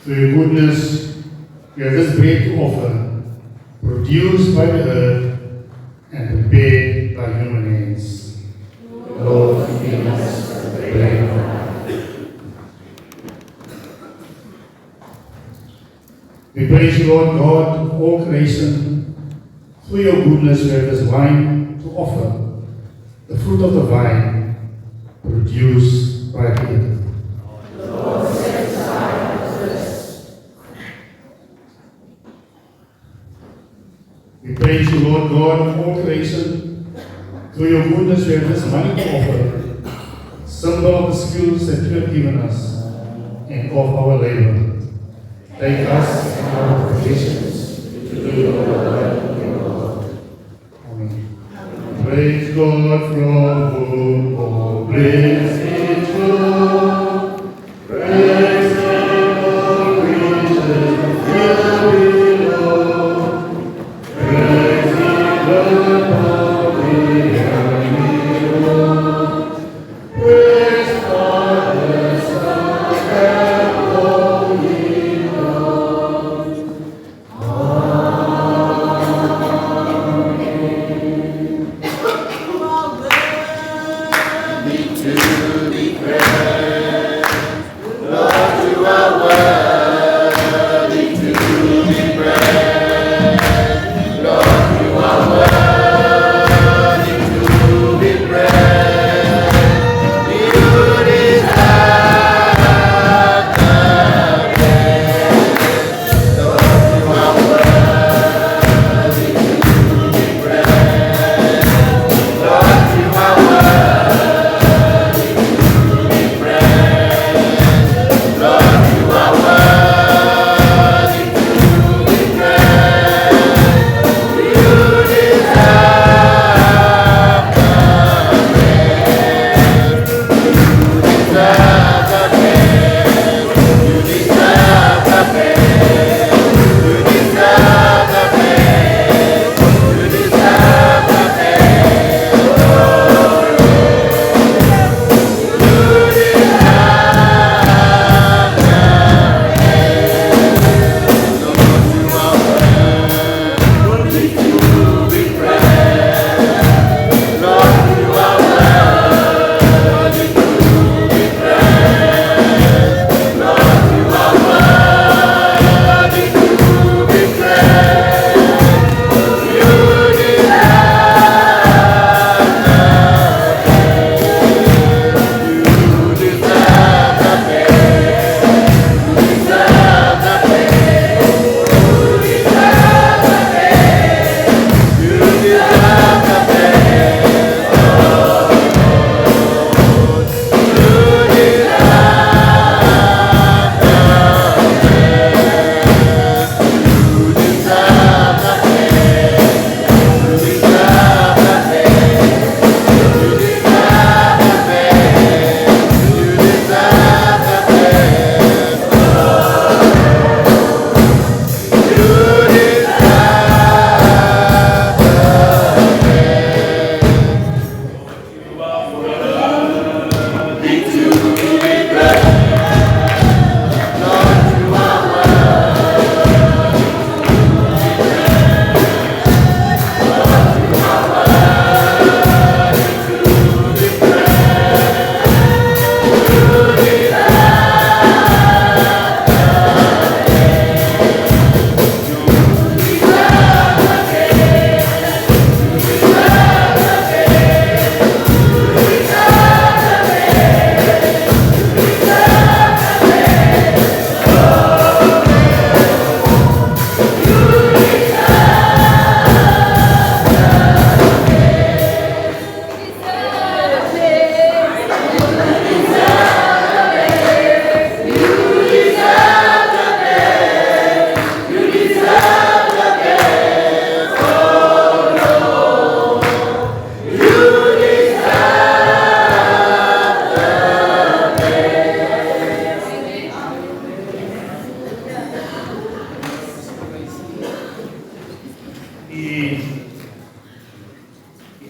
through your goodness, you have this bread to offer, produced by the earth and prepared by human hands. Lord, give us the bread of life. We praise you, Lord God of all creation. Through your goodness, you have this wine to offer, the fruit of the vine, produced by the earth. Lord, set aside our thirst. We praise you, Lord God of all creation. Through your goodness, we have this money to offer, symbol of the skills that you have given us and of our labor. Take us and our possessions to do your will, your Lord. Amen. Praise God from whom all blessings flow. Praise Him, all creatures here below. Praise Him, the power behind it all. Praise God, the Son, and Holy Ghost.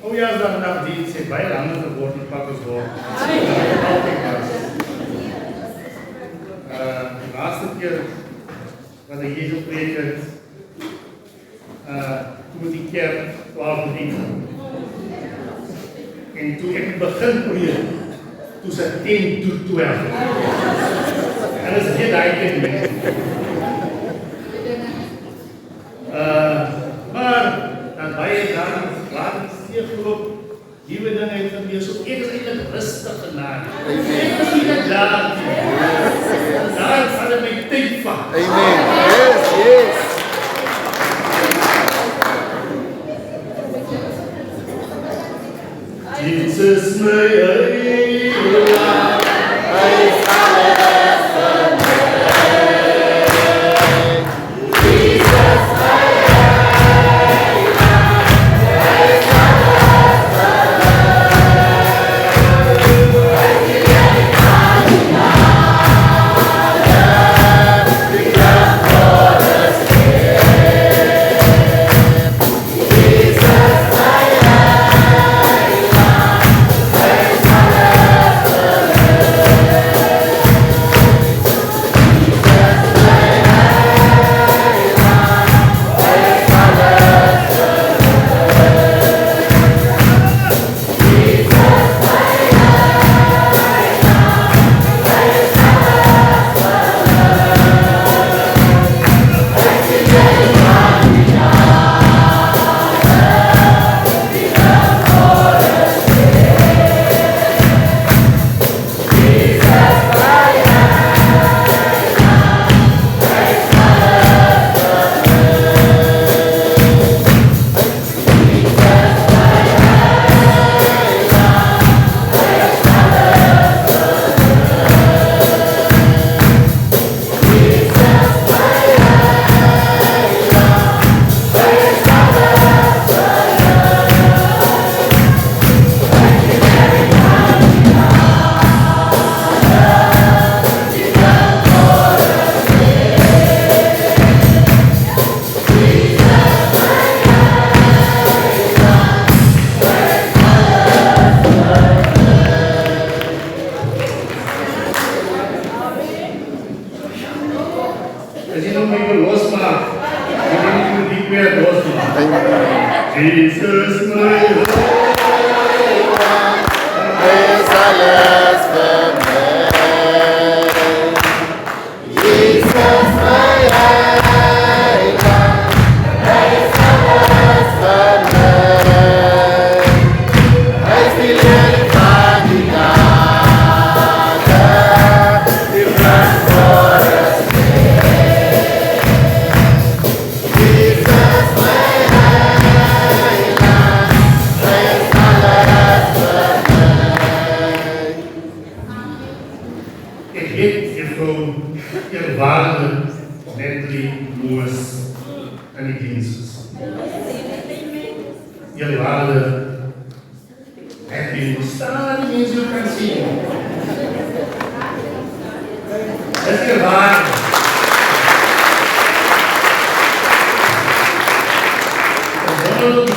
Oujaarsdag dienst heeft baie langer geword, pak ons door. Die laaste keer wat ek hier gepreek het, toe moet die kerk 12 bedien. En toe ek begin preek, toe se 10 to 12. En dat is geen daai nie. Maar dan baie dan laat ek steeds geloop, nuwe dinge het gebeur, so ek is eintlik rustig genaak. Ek is nie daar nie. Daar sal ek my tyd vat. Amen. Yes, yes. Jesus my heiland, Hy is alles vir my. Jesus, my heiland, Hy is alles vir my. Hy is die enige genade, die krag voor ons geef. Jesus, my heiland, Hy is alles vir my. as jy nou my wil losmaak, jy moet nie meer losmaak. Jesus my heiland, Hy is alles vir my. Jesus, my heiland, Hy is alles vir my. Hy is die leer van die nade, die krag voor ons geef. Jesus, my heiland, Hy is alles vir my. ek het juffrou eerwaarde Natalie Moos in die diens is. Eerwaarde Natalie Moos, staan die mense ook kan sien. Dis eerwaarde. Donald,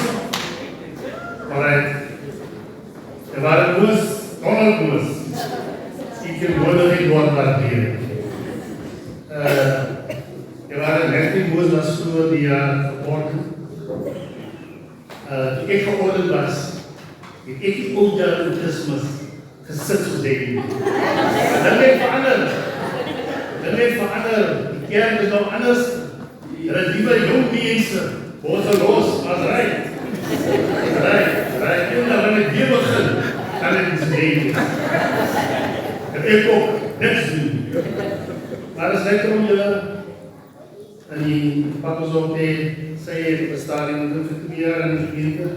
alright. Eerwaarde Moos, Donald Moos. Ik heb woorden niet woord waarderen. Er waren 19 Moos was vroeger die geordend. Toen ik geordend was, heb ik die oudjaren Christmas gesit soos ek. Dan het verander. Die kerk is nou anders. Er is liever jong mense, ons los, as rijk. En dan wanneer ek weer begin, kan ek iets neem. En ek ook niks doen. Maar is lekker om julle in die papas ook sê bestaan in die 2 jaar in die gemeente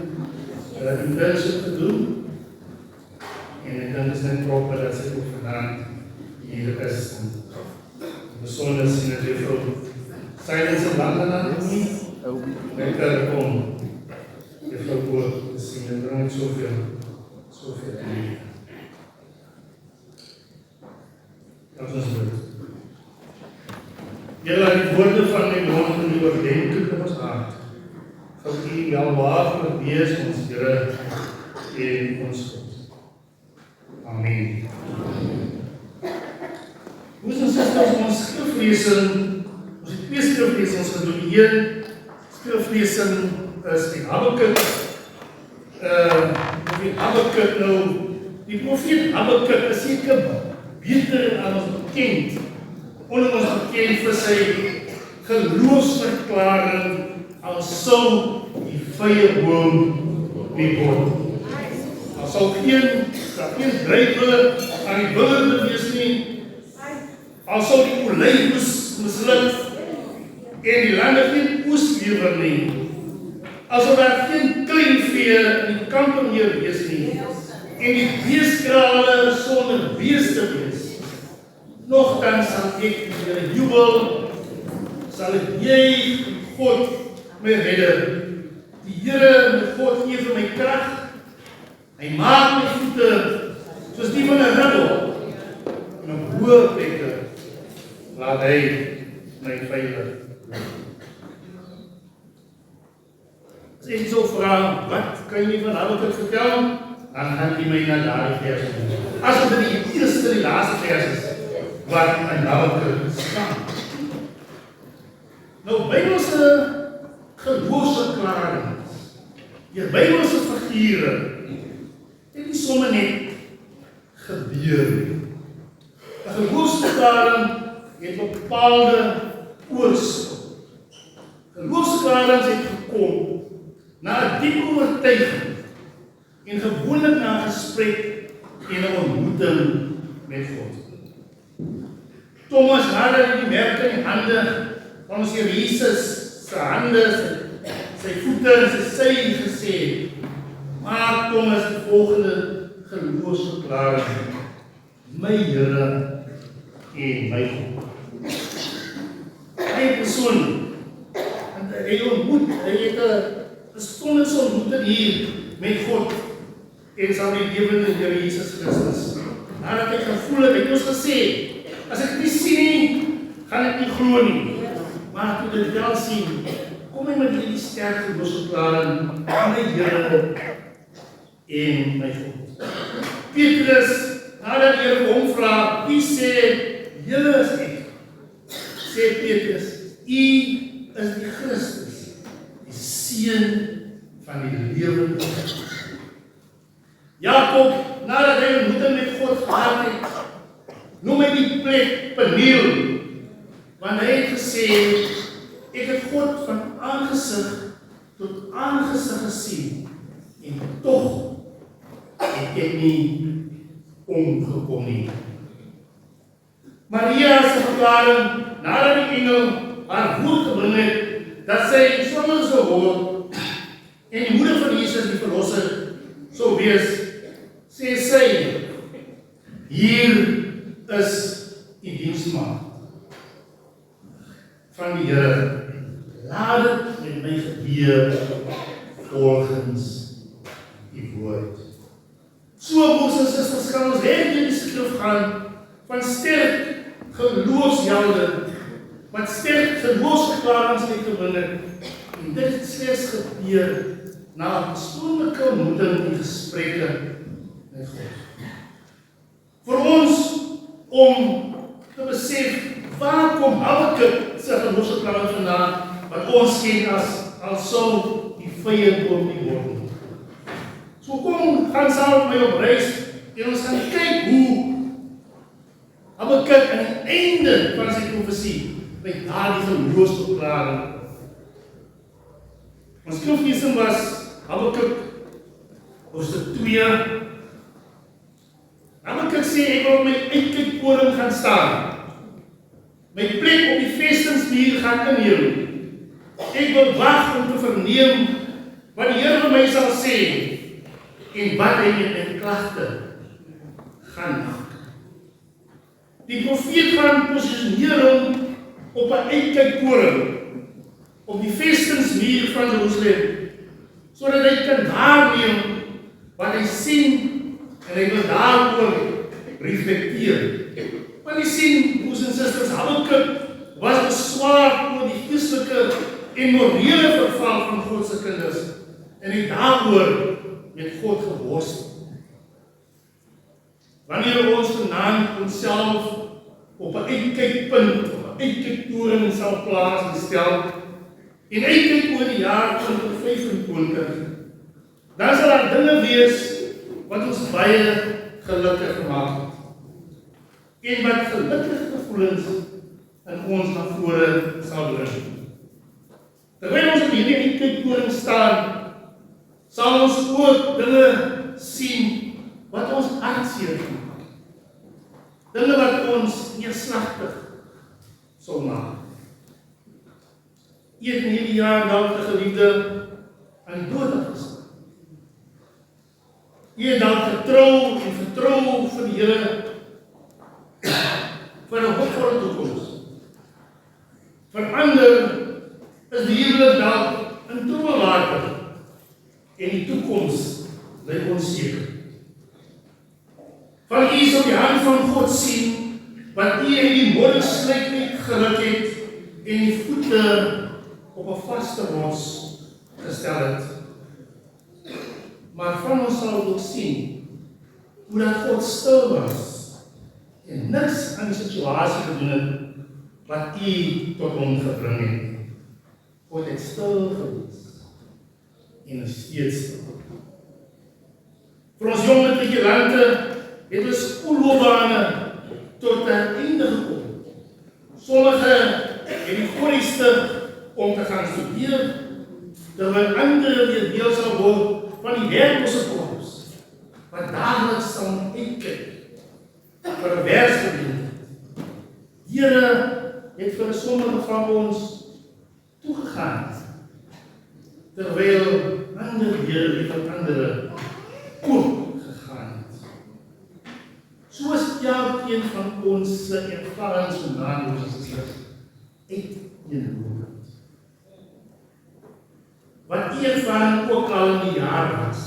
internship te doen. En ek dink is net proper dat sy ook vandaan hier is. Besonder sien dat juffrou Silence in London nie. Lekker om juffrou Poort te sien en bring soveel te leer. Dat is goed. Jy laat die woorde van my mond in die oordenking in ons hart. Vir u welwaardig wees ons Here en ons God. Amen. Broers en susters, ons skriflesing, ons het 2 skriflesings gedoen. Die een skriflesing is die Habakuk, nou, die profeet Habakuk is seker beter aan ons bekend, onder ons bekend vir sy geloofsverklaring, al sou die vyeboom nie word. Daar sal geen druiwe aan die wingerde wees nie, al sal die olyfoes misluk en die lande geen oes lewer nie, al sal daar geen kleinvee in die kampe meer wees nie, en die beeskrale sonder beeste wees. Nogtans sal ek weer jubel, sal ek juig God my redder. Die Here my God gee vir my krag. Hy maak my voete soos die van 'n ribbel en op hoë plekke laat hy my veilig. As ek so vra, wat kan jy van Habakuk vertel? Dan gaan jy my na daardie vers. As dit die eerste en die laaste vers is wat in Habakuk staan. Nou, Bybelse geloofsverklaring, die Bybelse figure, dit is sommer net gebeur. 'n Geloofsverklaring het bepaalde oorskot. Geloofsverklaring het gekom na 'n diep oortuiging en gewoonlik na 'n gesprek en 'n ontmoeting met God. Thomas nadat hy die merke in die hande van ons Here Jesus se hande, sy voete en sy sy gesê, maar Thomas die volgende geloofsverklaring: my Here en my God. Hy persoon, en hy ontmoet, hy het 'n besondere ontmoeting hier met God en saam met die lewende Here Jesus Christus. Nadat hy gevoel het, hy het ons gesê, as ek nie sien nie, gaan ek nie glo nie. Maar toe dit wel sien, kom hy met die sterk geloofsverklaring: my Here en my God. Petrus, nadat die Here hom vra, wie sê julle is ek? Sê Petrus, u is die Christus, die Seun van die lewende God. Jakob, nadat hy 'n ontmoeting met God gehad het, noem hy die plek Peniel, want hy het gesê, ek het God van aangesig tot aangesig gesien, en tog het ek nie omgekom nie. Maria se verklaring, nadat die engel haar woord gebring het, dat sy swanger sou word, en die moeder van Jesus die verlosser sou wees, sê sy, hier is die diensmaagd van die Here, laat dit met my gebeur volgens die woord. So, broers en susters, kan ons net in die skrif gaan van sterk geloofshelde, wat sterk geloofsverklarings het gebring het, en dit het slegs gebeur na 'n persoonlike ontmoeting en gesprekke met God. Vir ons om te besef, waar kom Habakuk se geloofsverklaring vandaan, wat ons ken as sou die vyeboom nie word nie. So kom, gaan saam met my op reis, en ons gaan kyk hoe Habakuk aan die einde van sy profesie met daardie geloofsverklaring. Ons skriflesing was Habakuk hoofstuk 2. Habakuk sê, ek wil op my uitkykporing gaan staan. My plek op die vestingsmuur gaan inneem. Ek wil wag om te verneem wat die Here vir my sal sê en wat hy met my klagte gaan maak. Die profeet gaan posisioneer hom op 'n uitkykporing op die vestingsmuur van Jerusalem, sodat hy kan waarneem wat hy sien en hy wil daaroor reflekteer. Want jy sien, broers en susters, Habakuk was beswaar oor die geestelike en morele verval van God se kinders en hy daaroor met God geworstel. Wanneer ons vanaand onsself op 'n uitkykpunt, op 'n uitkyktoring sal plaasgestel en uitkyk oor die jaar 2025, dan sal daar dinge wees wat ons baie gelukkig gemaak het en wat gelukkige gevoelens in ons na vore sal bring. Terwyl ons op hierdie uitkyktoring staan, sal ons ook dinge sien wat ons hartseer gemaak het. Dinge wat ons neerslagtig sal maak. Jy het in hierdie jaar dalk 'n geliefde aan die dood gestaan. Jy het dalk getrou en vertrou vir die Here vir 'n hoopvolle toekoms. Vir ander is die huwelik dalk in troebel water en die toekoms bly onseker. Van u sal die hand van God sien, wat u in die moddersluit uitgeruk het en die voete op 'n vaste rots gestel het. Maar van ons sal ook sien hoe dat God stil was en niks aan die situasie gedoen het wat u tot hom gebring het. God het stil gewees en is steeds stil. Vir ons jong matrikulante het ons skoolloopbane tot 'n einde gekom. Sommige het die vooruitsig om te gaan studeer, terwyl ander weer deel sal word van die werklose korps, wat dageliks sal uitkyk vir 'n werksgeleentheid. Here het vir sommige van ons toegegaan, terwyl ander Here vir ander oop gegaan het. Soos elkeen van ons se ervarings vandaan is uit een wat die ervaring ook al in die jaar was.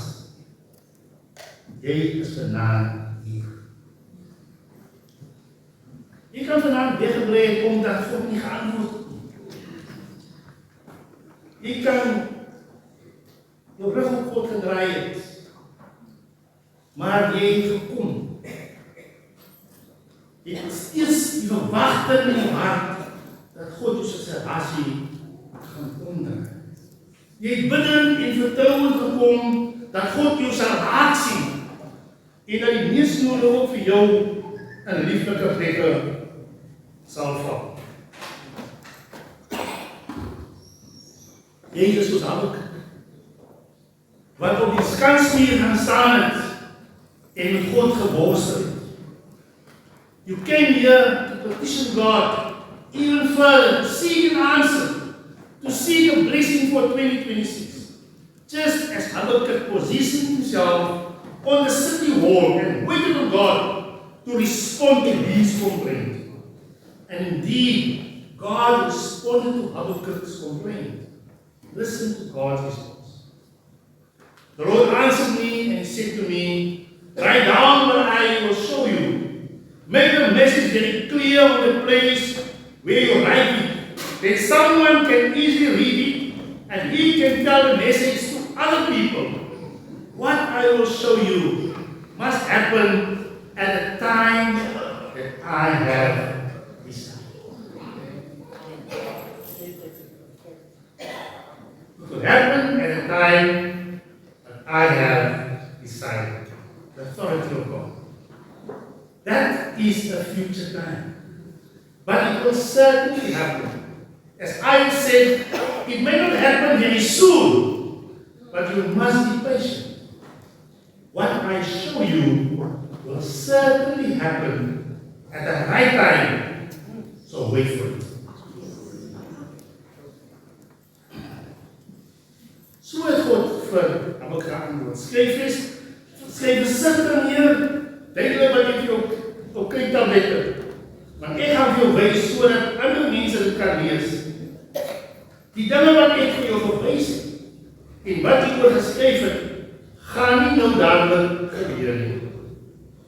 Jy is vanaand hier. Jy kan vanaand weggebly het omdat God nie geantwoord het. Jy kan jou rug op God gedraai het, maar jy het gekom. Jy het steeds die verwagting in jou hart dat God jou situasie gaan omdraai. Jy het bidden en vertrouwen gekom dat God jou sal raak sien en dat die mees nodig ook vir jou in lieflike plekke sal val. Jy is soos Habakuk, wat op die skansmuur gaan staan het en met God geborstel het. You came here to petition God, even further, to seek an answer, to seek a blessing for 2026. Just as Habakkuk positioned himself on the city wall and waited on God to respond to his complaint. And indeed, God responded to Habakkuk's complaint. Listen to God's response. The Lord answered me and said to me, write down what I will show you. Make the message very clear on the place where you write it, that someone can easily read it and he can tell the message to other people. What I will show you must happen at the time that I have decided. It will happen at the time that I have decided. The authority of God. That is a future time. But it will certainly happen. As I said, it may not happen very soon, but you must be patient. What I show you will certainly happen at the right time. So wait for it. So het God vir Habakkuk antwoord. Skryf besigtig neer, duidelik wat jy op kyktafel. Want ek gaan vir jou wys sodat ander mense dit kan lees. Die dinge wat ek vir jou gewys het en wat jy oor geskryf het, gaan nie nou dadelik gebeur nie.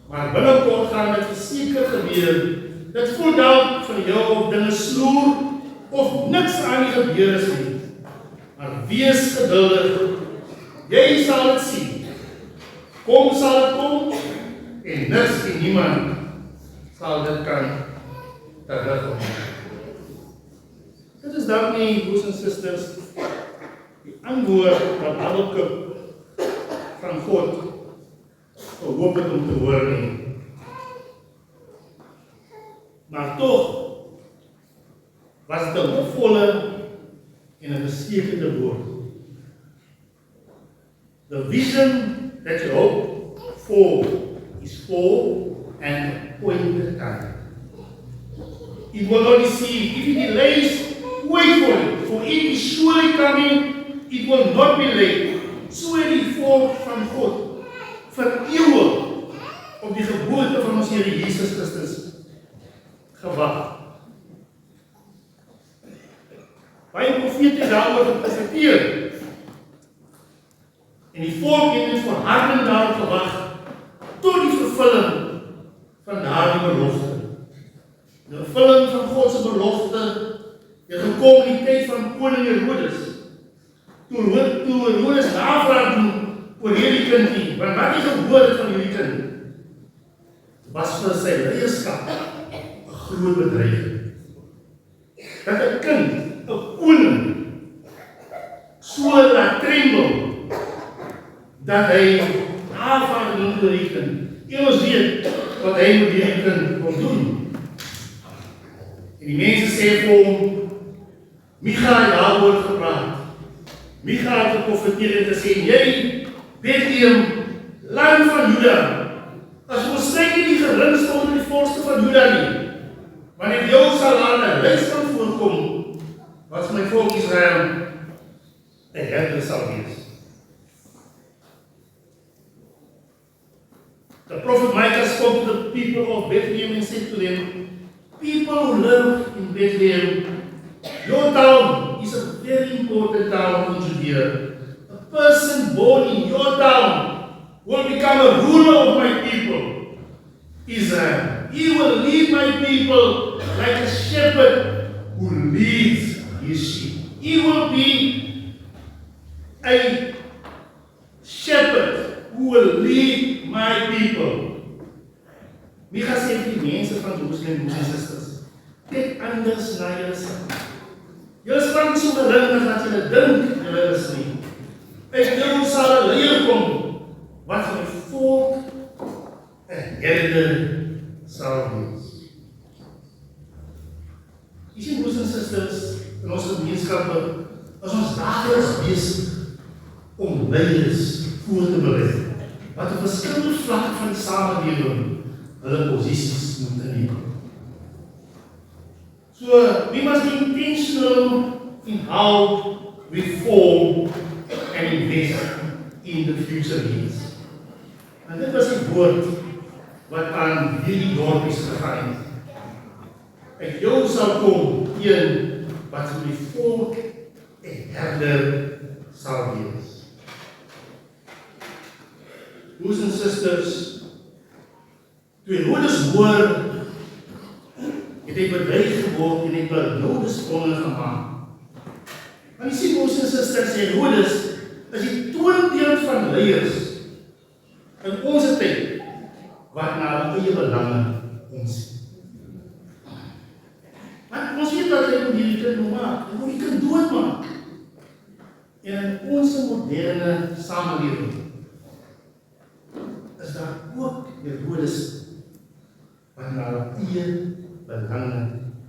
Maar binnekort gaan dit verseker gebeur. Dit voel dalk vir jou of dinge sloer of niks aan die gebeur is nie. Maar wees geduldig. Jy sal dit sien. Kom sal dit kom en niks en niemand sal dit kan terugkom. Dit is dalk nie, broers en susters, die antwoord wat Habakuk van God gehoop het om te hoor nie. Maar tog was dit 'n hoopvolle en 'n bestekende woord. The vision that you hope for is for an appointed time. It will not deceive. If it delays, wait for it. For it is surely coming, it will not be late. So het die volk van God vir eeuwig op die geboorte van ons Here Jesus Christus gewag. Baie profete het daaroor geprofeteer. En die volk het met volharding daarop gewag tot die vervulling van daardie belofte. Die vervulling van God se belofte het gekom in die tyd van koning Herodes. Toe Herodes navraag doen oor hierdie kindie, want wat die geboorte van hierdie kind was vir sy leierskap 'n groot bedreiging. Dat 'n kind, 'n koning, so laat tremble dat hy navraag doen oor hierdie kind. En ons weet wat hy met hierdie kind wil doen. En die mense sê vir hom, Micha het daaroor gepraat. Micha het geprofeteer en gesê, jy, Bethlehem, land van Juda, as volstrek nie die geringste onder die volste van Juda nie, want in jou sal daar 'n leidsman voorkom, wat vir my volk Israel 'n herder sal wees. The prophet Micah spoke to the people of Bethlehem and said to them, people who live in Bethlehem, your town is a very important town in Judea. A person born in your town will become a ruler of my people, Israel. He will lead my people like a shepherd who leads his sheep. He will be a shepherd who will lead my people. Micha sê vir die mense van Jerusalem, broers en susters, kyk anders na julleself. Julle span so gering dat julle dink julle is nie. Uit jou sal 'n leier kom, wat vir die volk 'n herder sal wees. Jy sien, broers en susters, in ons gemeenskappe is ons dagelijks besig om leiers voor te berei, wat op verskillende vlakke van die samelewing hulle posisies moet inneem. So, we must be intentional in how we form and invest in the future needs. En dit was die woord wat aan hierdie dorpies gegaan het. Uit jou sal kom een wat vir die volk 'n herder sal wees. Broers en susters, toe Herodes hoor, het hy bedreig geword en het benoude spronge gemaak. Want jy sien, broers en susters, Herodes is die toonbeeld van leiers in ons tyd wat na eie belange omsien. Want ons weet wat hy moet hierdie kind moet maak. Hy moet die kind doodmaak. En in ons moderne samelewing is daar ook Herodes wat na eie belange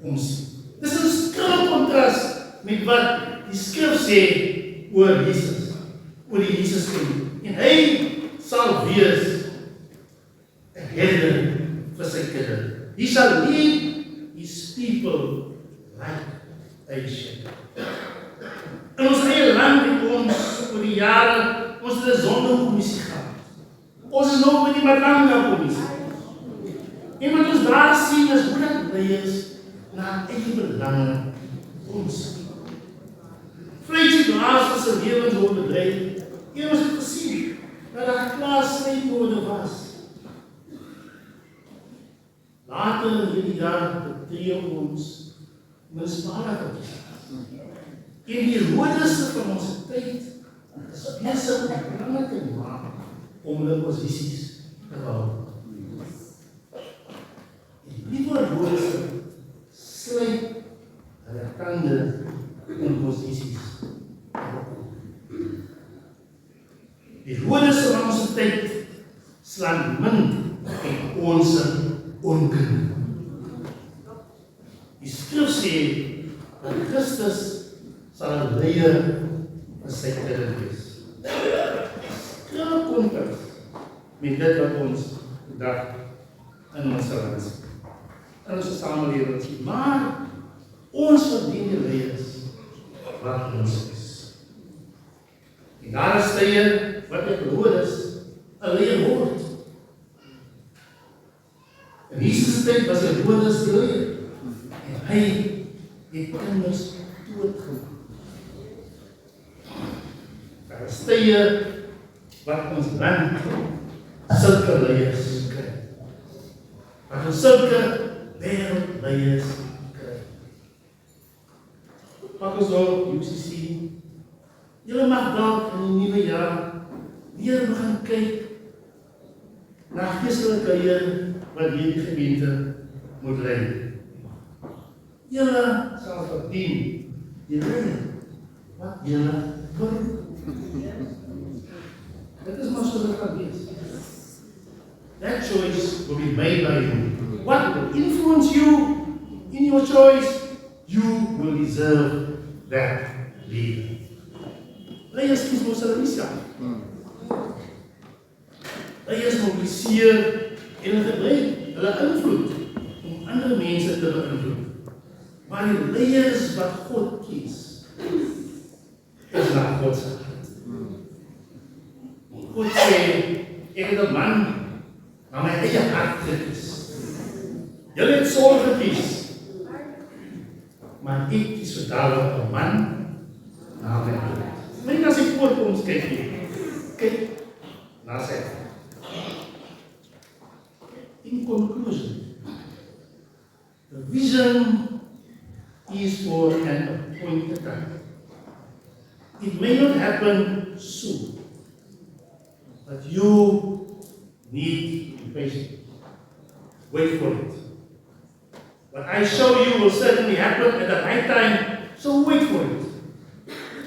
omsien. Dis 'n skerp kontras met wat die skrif sê oor Jesus, oor die Jesuskind. En hy sal wees 'n herder vir sy kinders. He shall lead his people like a shepherd. In ons eie land het ons oor die jare ons het 'n sondekommissie gehad. Ons is nog met die Matanga kommissie. En wat ons daar sien is hoe dat leiers na eie belange omsien. Vleesdwaas se lewens word bedreig. En ons het gesien dat daar klaar strydwoorde was. Later in hierdie jaar betree ons misdadigheid. En die Herodese van ons tyd is besig om planne te maak om hulle posisies te hou. En die Herodese allerhande imposities. Die rodes van ons tyd slaan min en ons onkunde. Die skrif sê dat Christus sal 'n leier vir sy kerk wees. Skrif kontras met dit wat ons vandag in ons land sien, in ons samelewing sien. Maar ons verdien die leiers wat ons is. En daar is tye wat ek Herodes 'n leier word. In Jesus' tyd was Herodes die leier. En hy het kinders doodgemaak. Daar is tye wat ons land sulke leiers kry. Wat ons sulke wereldleiers kry. Pak ons op UCC. Julle mag dalk in die nuwe jaar weer begin kyk na geestelike leier wat hierdie gemeente moet lei. Julle sal verdien die leier wat julle wil. Dit is maar so wat gaan wees. That choice will be made by you. What will influence you in your choice, you will deserve that leader. Leiers kies mos hulle nie self. Leiers mobiliseer en gebruik hulle invloed om ander mense te beïnvloed. Maar die leiers wat God kies, is na God se hart. God sê, ek het 'n man na my eie hart gekies. Julle het Saul gekies, maar ek kies vir Dawid 'n man na my hart. Net as ek voor ons kyk na sy hart. In conclusion, the vision is for an appointed time. It may not happen soon, but you need to be patient. Wait for it. What I show you will certainly happen at the right time, so wait for it.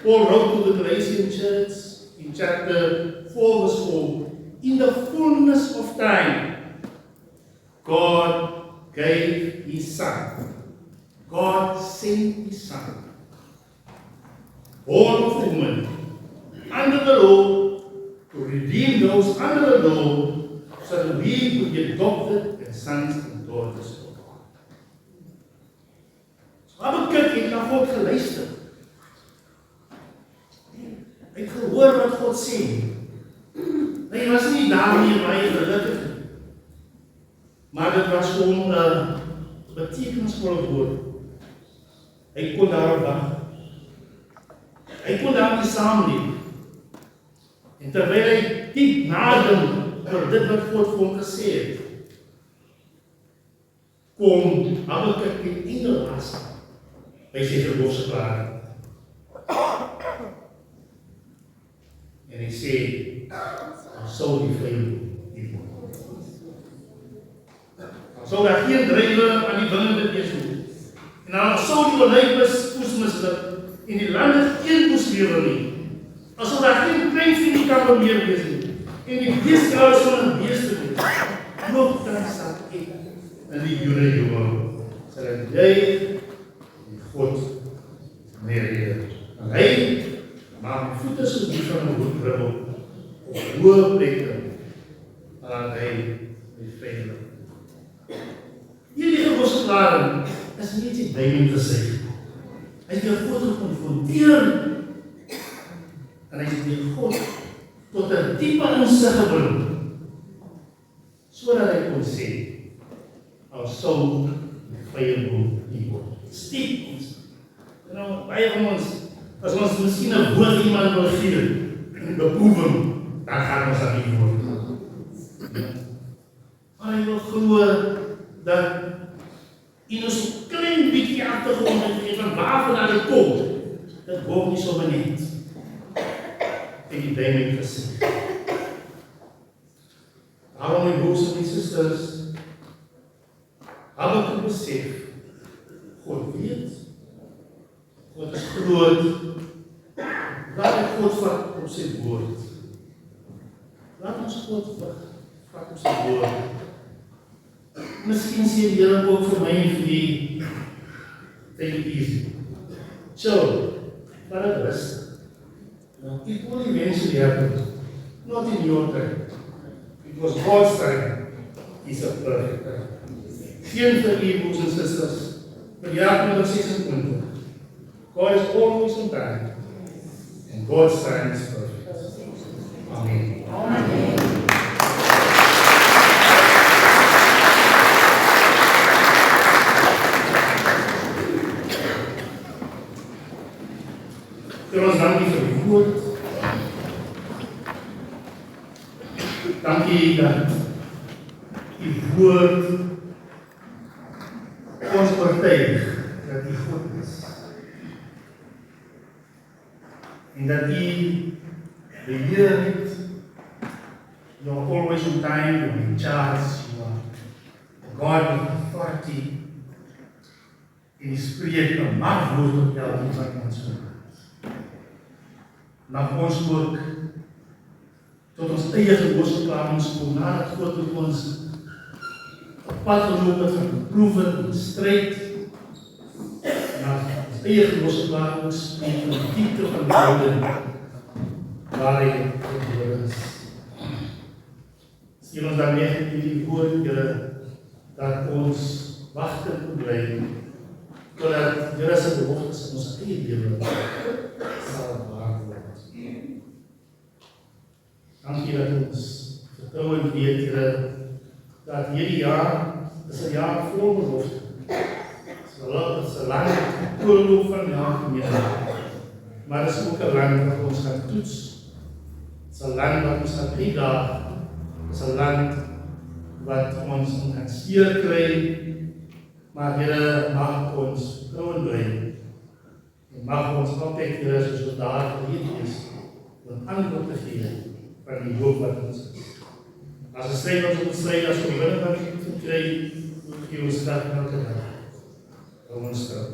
Paul wrote to the Galatian church in chapter 4, verse 4, in the fullness of time, God gave His Son. God sent His Son, born of a woman, under the law, to redeem those under the law, so that we could be adopted as sons and daughters of God. So Habakuk het na God geluister. Hy het gehoor wat God sê. Hy was nie daarmee baie gelukkig nie. Maar dit was vir hom 'n betekenisvolle woord. Hy kon daarop wag. Hy kon daarmee saamleef. En terwyl hy diep nadink oor dit wat God vir hom gesê het, kom Habakuk die engel was by sy verlossingsverklaring. En hy sê, dan sal die vrede nie word. Dan sal daar geen drywe aan die wingerde wees nie. En dan sal die olyfbos oes misluk en die lande geen oes lewer nie. Asof daar geen klein vierkampe meer wees nie. En die beestkraal sal 'n beeste wees. Nogtans sal ek in die Jure woon. Sal jy die God neerleer. En hy maak my voete soos die van 'n hoedribbel op hoë plekke, waar hy my veilig. Hierdie verlossingsverklaring is nie iets duidelijk te sê. Hy het jou God geconfronteer en hy het jou God tot 'n diepe insig gebring, sodat hy kon sê, al sou die vyand nie word. Stiep ons. Nou, baie van ons, as ons miskien 'n woord iemand wil gee, en beproeving, dan gaan ons dat nie word. Maar hy wil glo dat in ons klein bietjie agtergrond en van waarvan dit kom, dit word nie so net. En die duim het gesê. Daarom my broers en my susters, Habakuk besef, God weet God is groot. Laat ek God vat op sy woord. Laat ons God vat op sy woord. Miskien sê die Here ook vir my en vir die take it easy. Chill. Vat het rustig. It will eventually happen. Not in your time. Because God's time is a perfect time. Geen vir u broers en susters. Vir jaar 2026. God is always on time. And God's time is perfect. Amen. Amen. Ons dankie vir die woord. Dankie dat die woord ons oortuig dat die God is. En dat die beheer het. You are always on time, you are in charge, you are God with authority. En die spreek een mag woord op elke van ons woord. Mag ons ook tot ons eie gehoorsaamheid kom, nadat God met ons op pad geloop het van beproewe en stryd, na ons eie gehoorsaamheid spreek van die diepte van die houding waar hy geboren is. Stuur ons dan mee in die woord, Here, dat ons wagtend moet bly, totdat Here se beloftes in ons eie lewe sal waar word. Dankie dat ons vertrou en weet, Here, dat hierdie jaar is 'n jaar vol belofte. Dit is 'n lang oorloop van jaar gemeente. Maar dit is ook 'n land wat ons gaan toets. Dit is 'n land wat ons gaan uitdaag. Dit is 'n land wat ons gaan seer kry. Maar Here, mag ons vertrou bly. En mag ons altyd, Here, soos wat daar gereed is, om antwoord te gee van die hoop wat ons is. As 'n stryd ons moet stry, as ons binne wat ons kry, moet gee ons sterk elke dag. Ons trouw.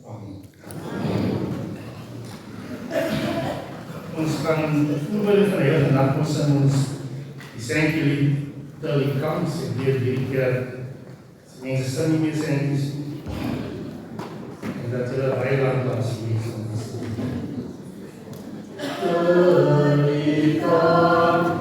Amen. Ons gaan voorbeelde van Heilige Nacht ons in ons die Sanctuary tel die kans en weer die kerk. As mense sing nie meer Sanctuaries en dat hulle weiland was wees van ons. Tel die kans,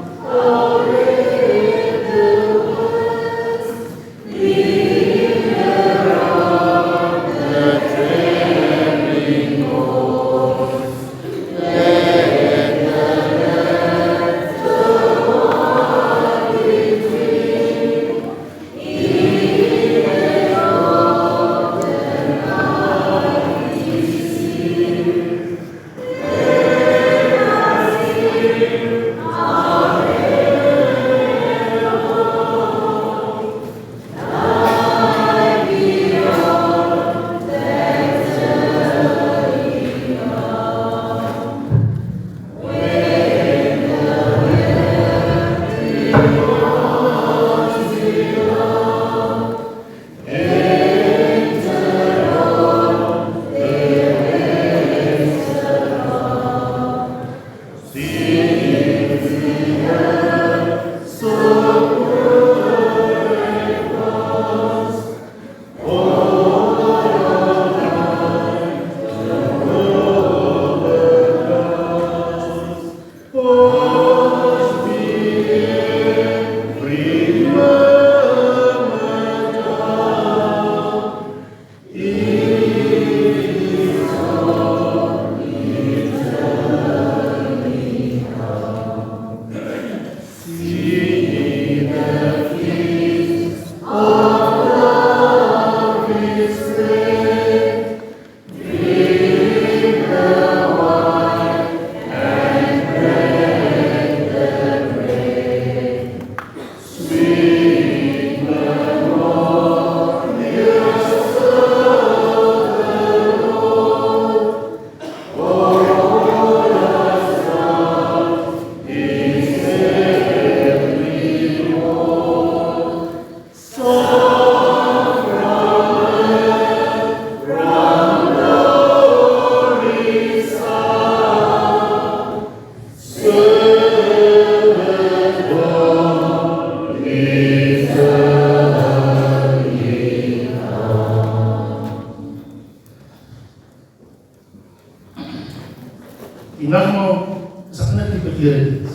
Die nagmaal is 'n ander tipe erediens.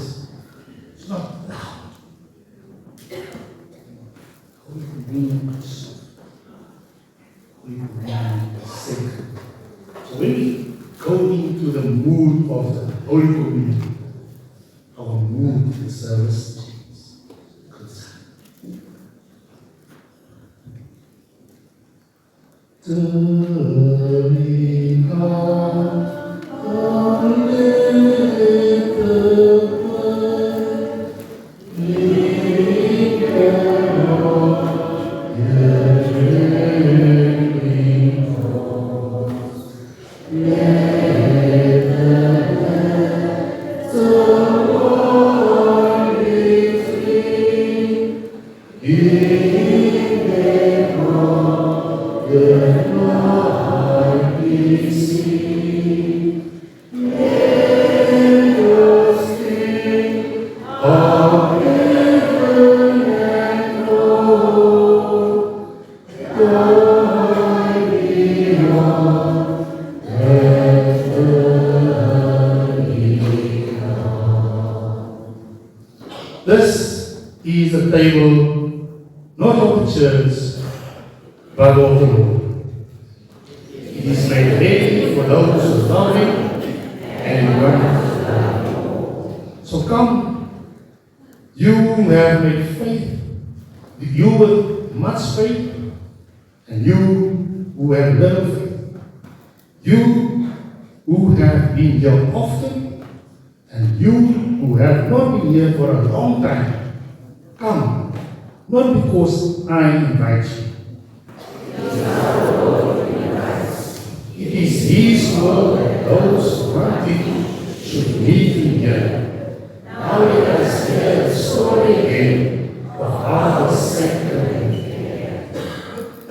It's not loud. Holy Communion is soft. Holy Communion is sacred. So when we go into the mood of the Holy Communion, our mood in service changes. Turning out a little blood, leaving all your dreaming thoughts. Let the Lord be free, giving them all the light we see. Let us sing of heaven and Lord, God beyond heaven. This is the table, not of the church, but of the Lord. It is made ready for those who love Him and run. So come, you who have made faith, you with much faith, and you who have little faith, you who have been here often, and you who have not been here for a long time. Come, not because I invite you. It is His will that those who want it should meet Him here. Now let us hear the story again of how the sacrament.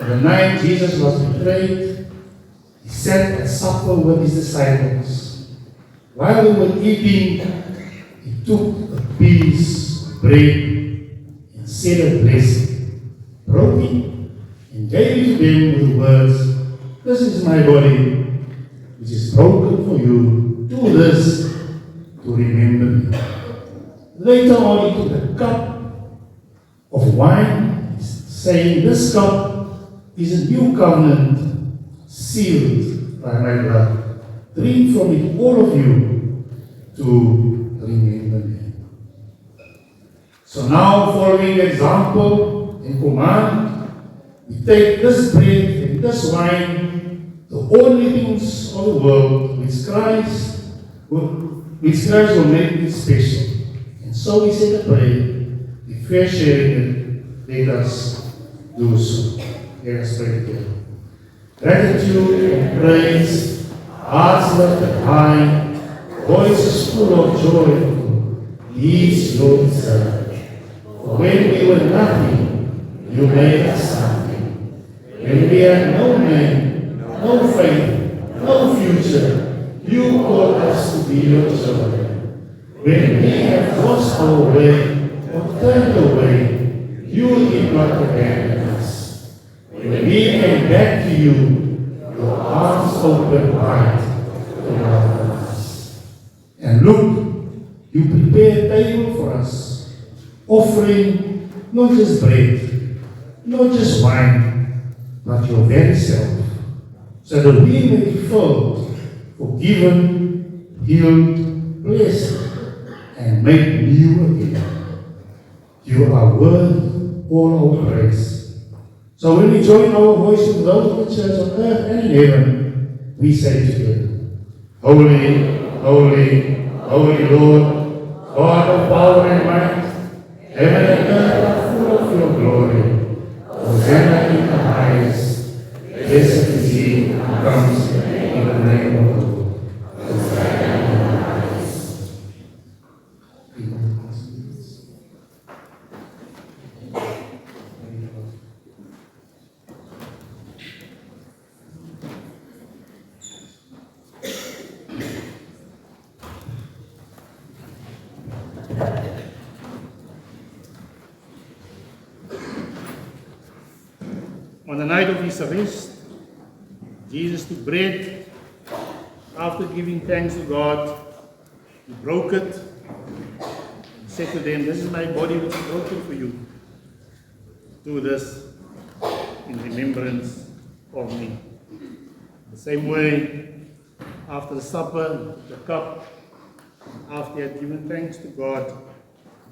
On the night Jesus was betrayed, He sat at supper with His disciples. While they were eating, He took a piece of bread and said a blessing, broke it, and gave it to them with the words, "This is my body, which is broken for you. Do this to remember me." Later on, He took a cup of wine, saying, "This cup is a new covenant, sealed by my blood. Drink from it, all of you, to remember me." So now, following the example and command, we take this bread and this wine, the only things of the world which Christ will make it special. And so we say the prayer, before sharing it, let us do so. Let us pray together. Gratitude and praise, hearts lifted high, voices full of joy, these your serve. For when we were nothing, you made us something. When we had no name, no faith, no future, you called us to be your children. When we have lost our way or turned away, you did not abandon us. When we came back to you, your arms opened wide to welcome us. And look, you prepared a table for us, offering not just bread, not just wine, but your very self, so that we may be filled, forgiven, healed, blessed, and made new again. You are worth all our praise. So when we join our voice with those of the church on earth and in heaven, we say together, Holy, holy, holy Lord, God of power and might, heaven and earth are full of your glory. Hosanna in the highest. Blessed is He who comes in the name of the Lord. Hosanna in the highest. On the night of His arrest, Jesus took bread, after giving thanks to God, You broke it. You said to them, this is my body which is broken for you. Do this in remembrance of me. The same way, after the supper, the cup, after he had given thanks to God,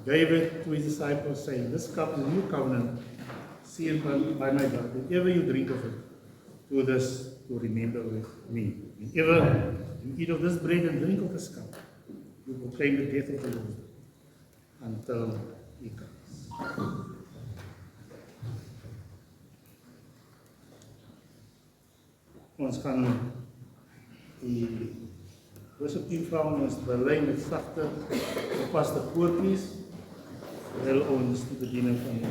gave it to his disciples, saying, this cup is a new covenant, sealed by my blood. Whenever you drink of it, do this to remember with me. Whenever you eat of this bread and drink of this cup, you proclaim the death of the Lord until he comes. Ons gaan die worship vra om ons te belei met sagte gepaste koortjies terwyl ons die bediening van die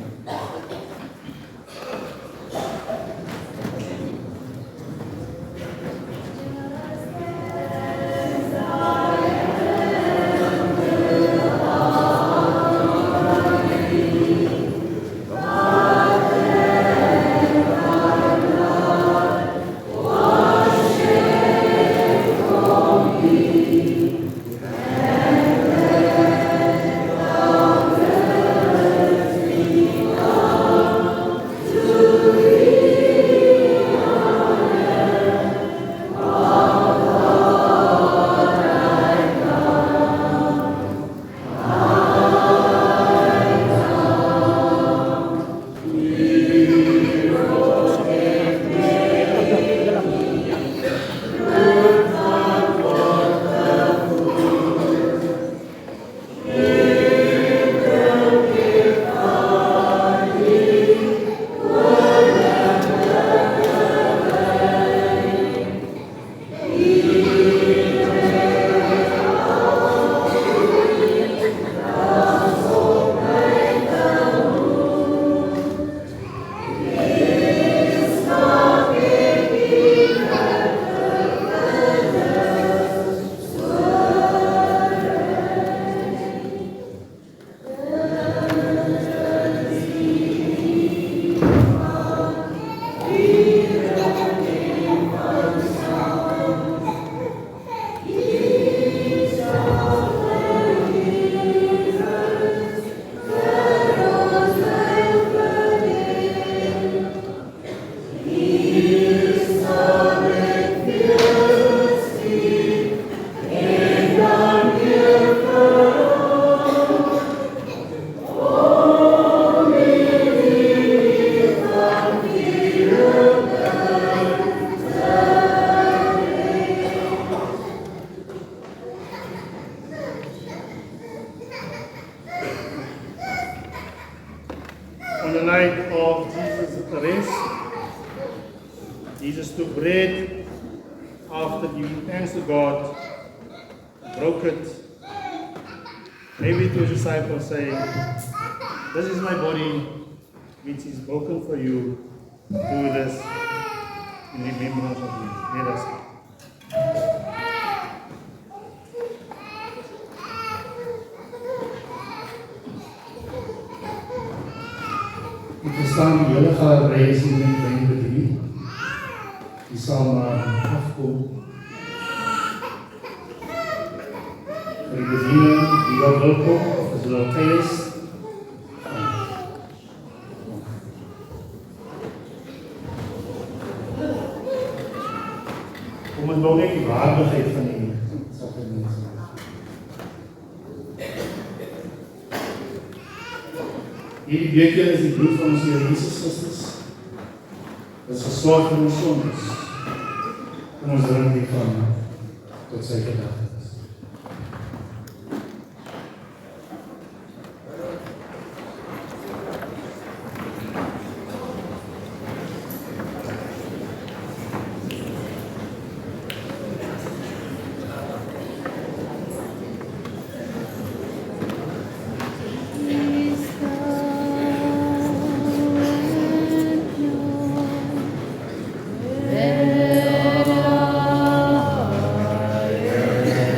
On the night of Jesus' arrest, Jesus took bread after giving thanks to God, broke it, gave it to his disciples, saying, this is my body which is broken for you. Do this in remembrance of me. Let us eat. Ek verstaan die hele galery is nie met wyn bedien. Die sal maar afkom. Vir die bediening, die wel welkom, of as hulle okay is. Kom ons bou net die waardigheid van die sakramenten. Hierdie beker is die bloed van ons Here Jesus Christus. Dit is geswaard vir ons sondes. En ons drink hiervan tot sy gedagtenis. Let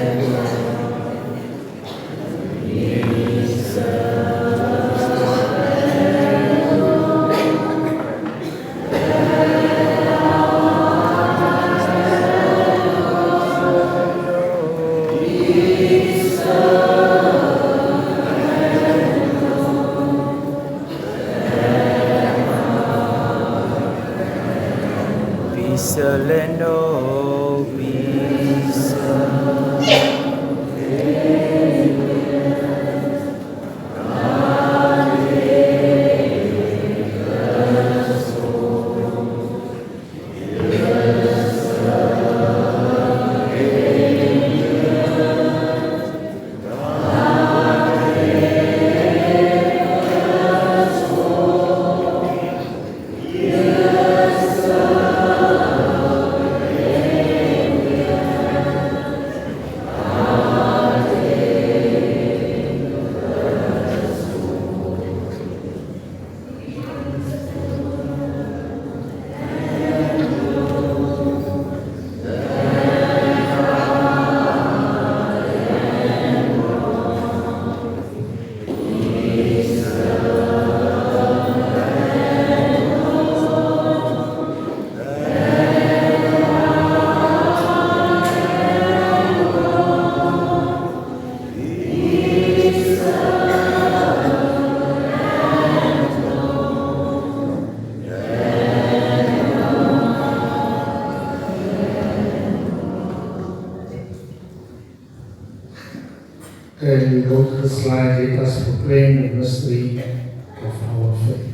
Okay, we go to the slide. Let us proclaim the mystery of our faith.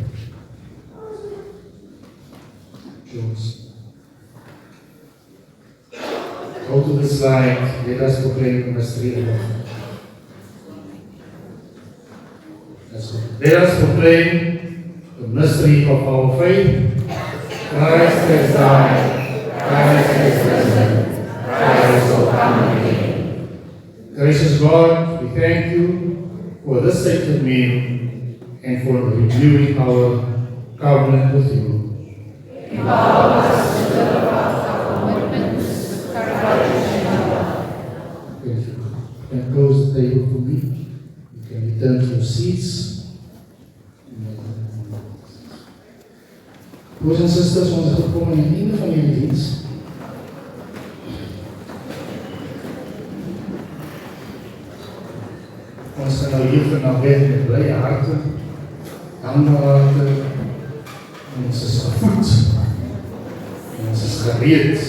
Jules. Go to the slide. Let us proclaim the mystery of our faith. That's good. Let us proclaim the mystery of our faith. Christ has died. Christ has risen. Christ will come again. Gracious God, we thank you for this sacred meal and for renewing our covenant with you. Empower us to live out our commitments with courage and love. If you can close the table for me, you can return to your seats. Broers en susters, ons het gekom aan die einde van die diens. Ons gaan nou hier vanaf weg met blye harte, dankbare harte, en ons is gevoed, en ons is gereed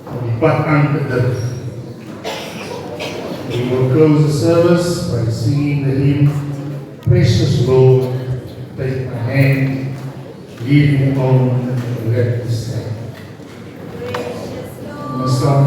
om die pad aan te druk. We will close the service by singing the hymn, Precious Lord, take my hand, lead me on, and let me stand. Ons staan,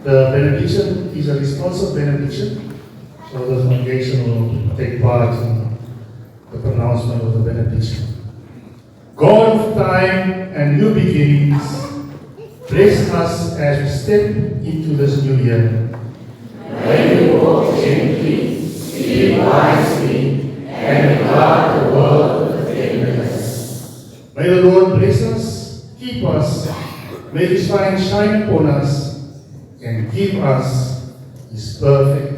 the benediction is a responsive benediction, so the congregation will take part in the pronouncement of the benediction. God of time and new beginnings, bless us as we step into this new year. May we walk gently, speak wisely, and regard the world with tenderness. May the Lord bless us, keep us, may His light shine upon us, and give us His perfect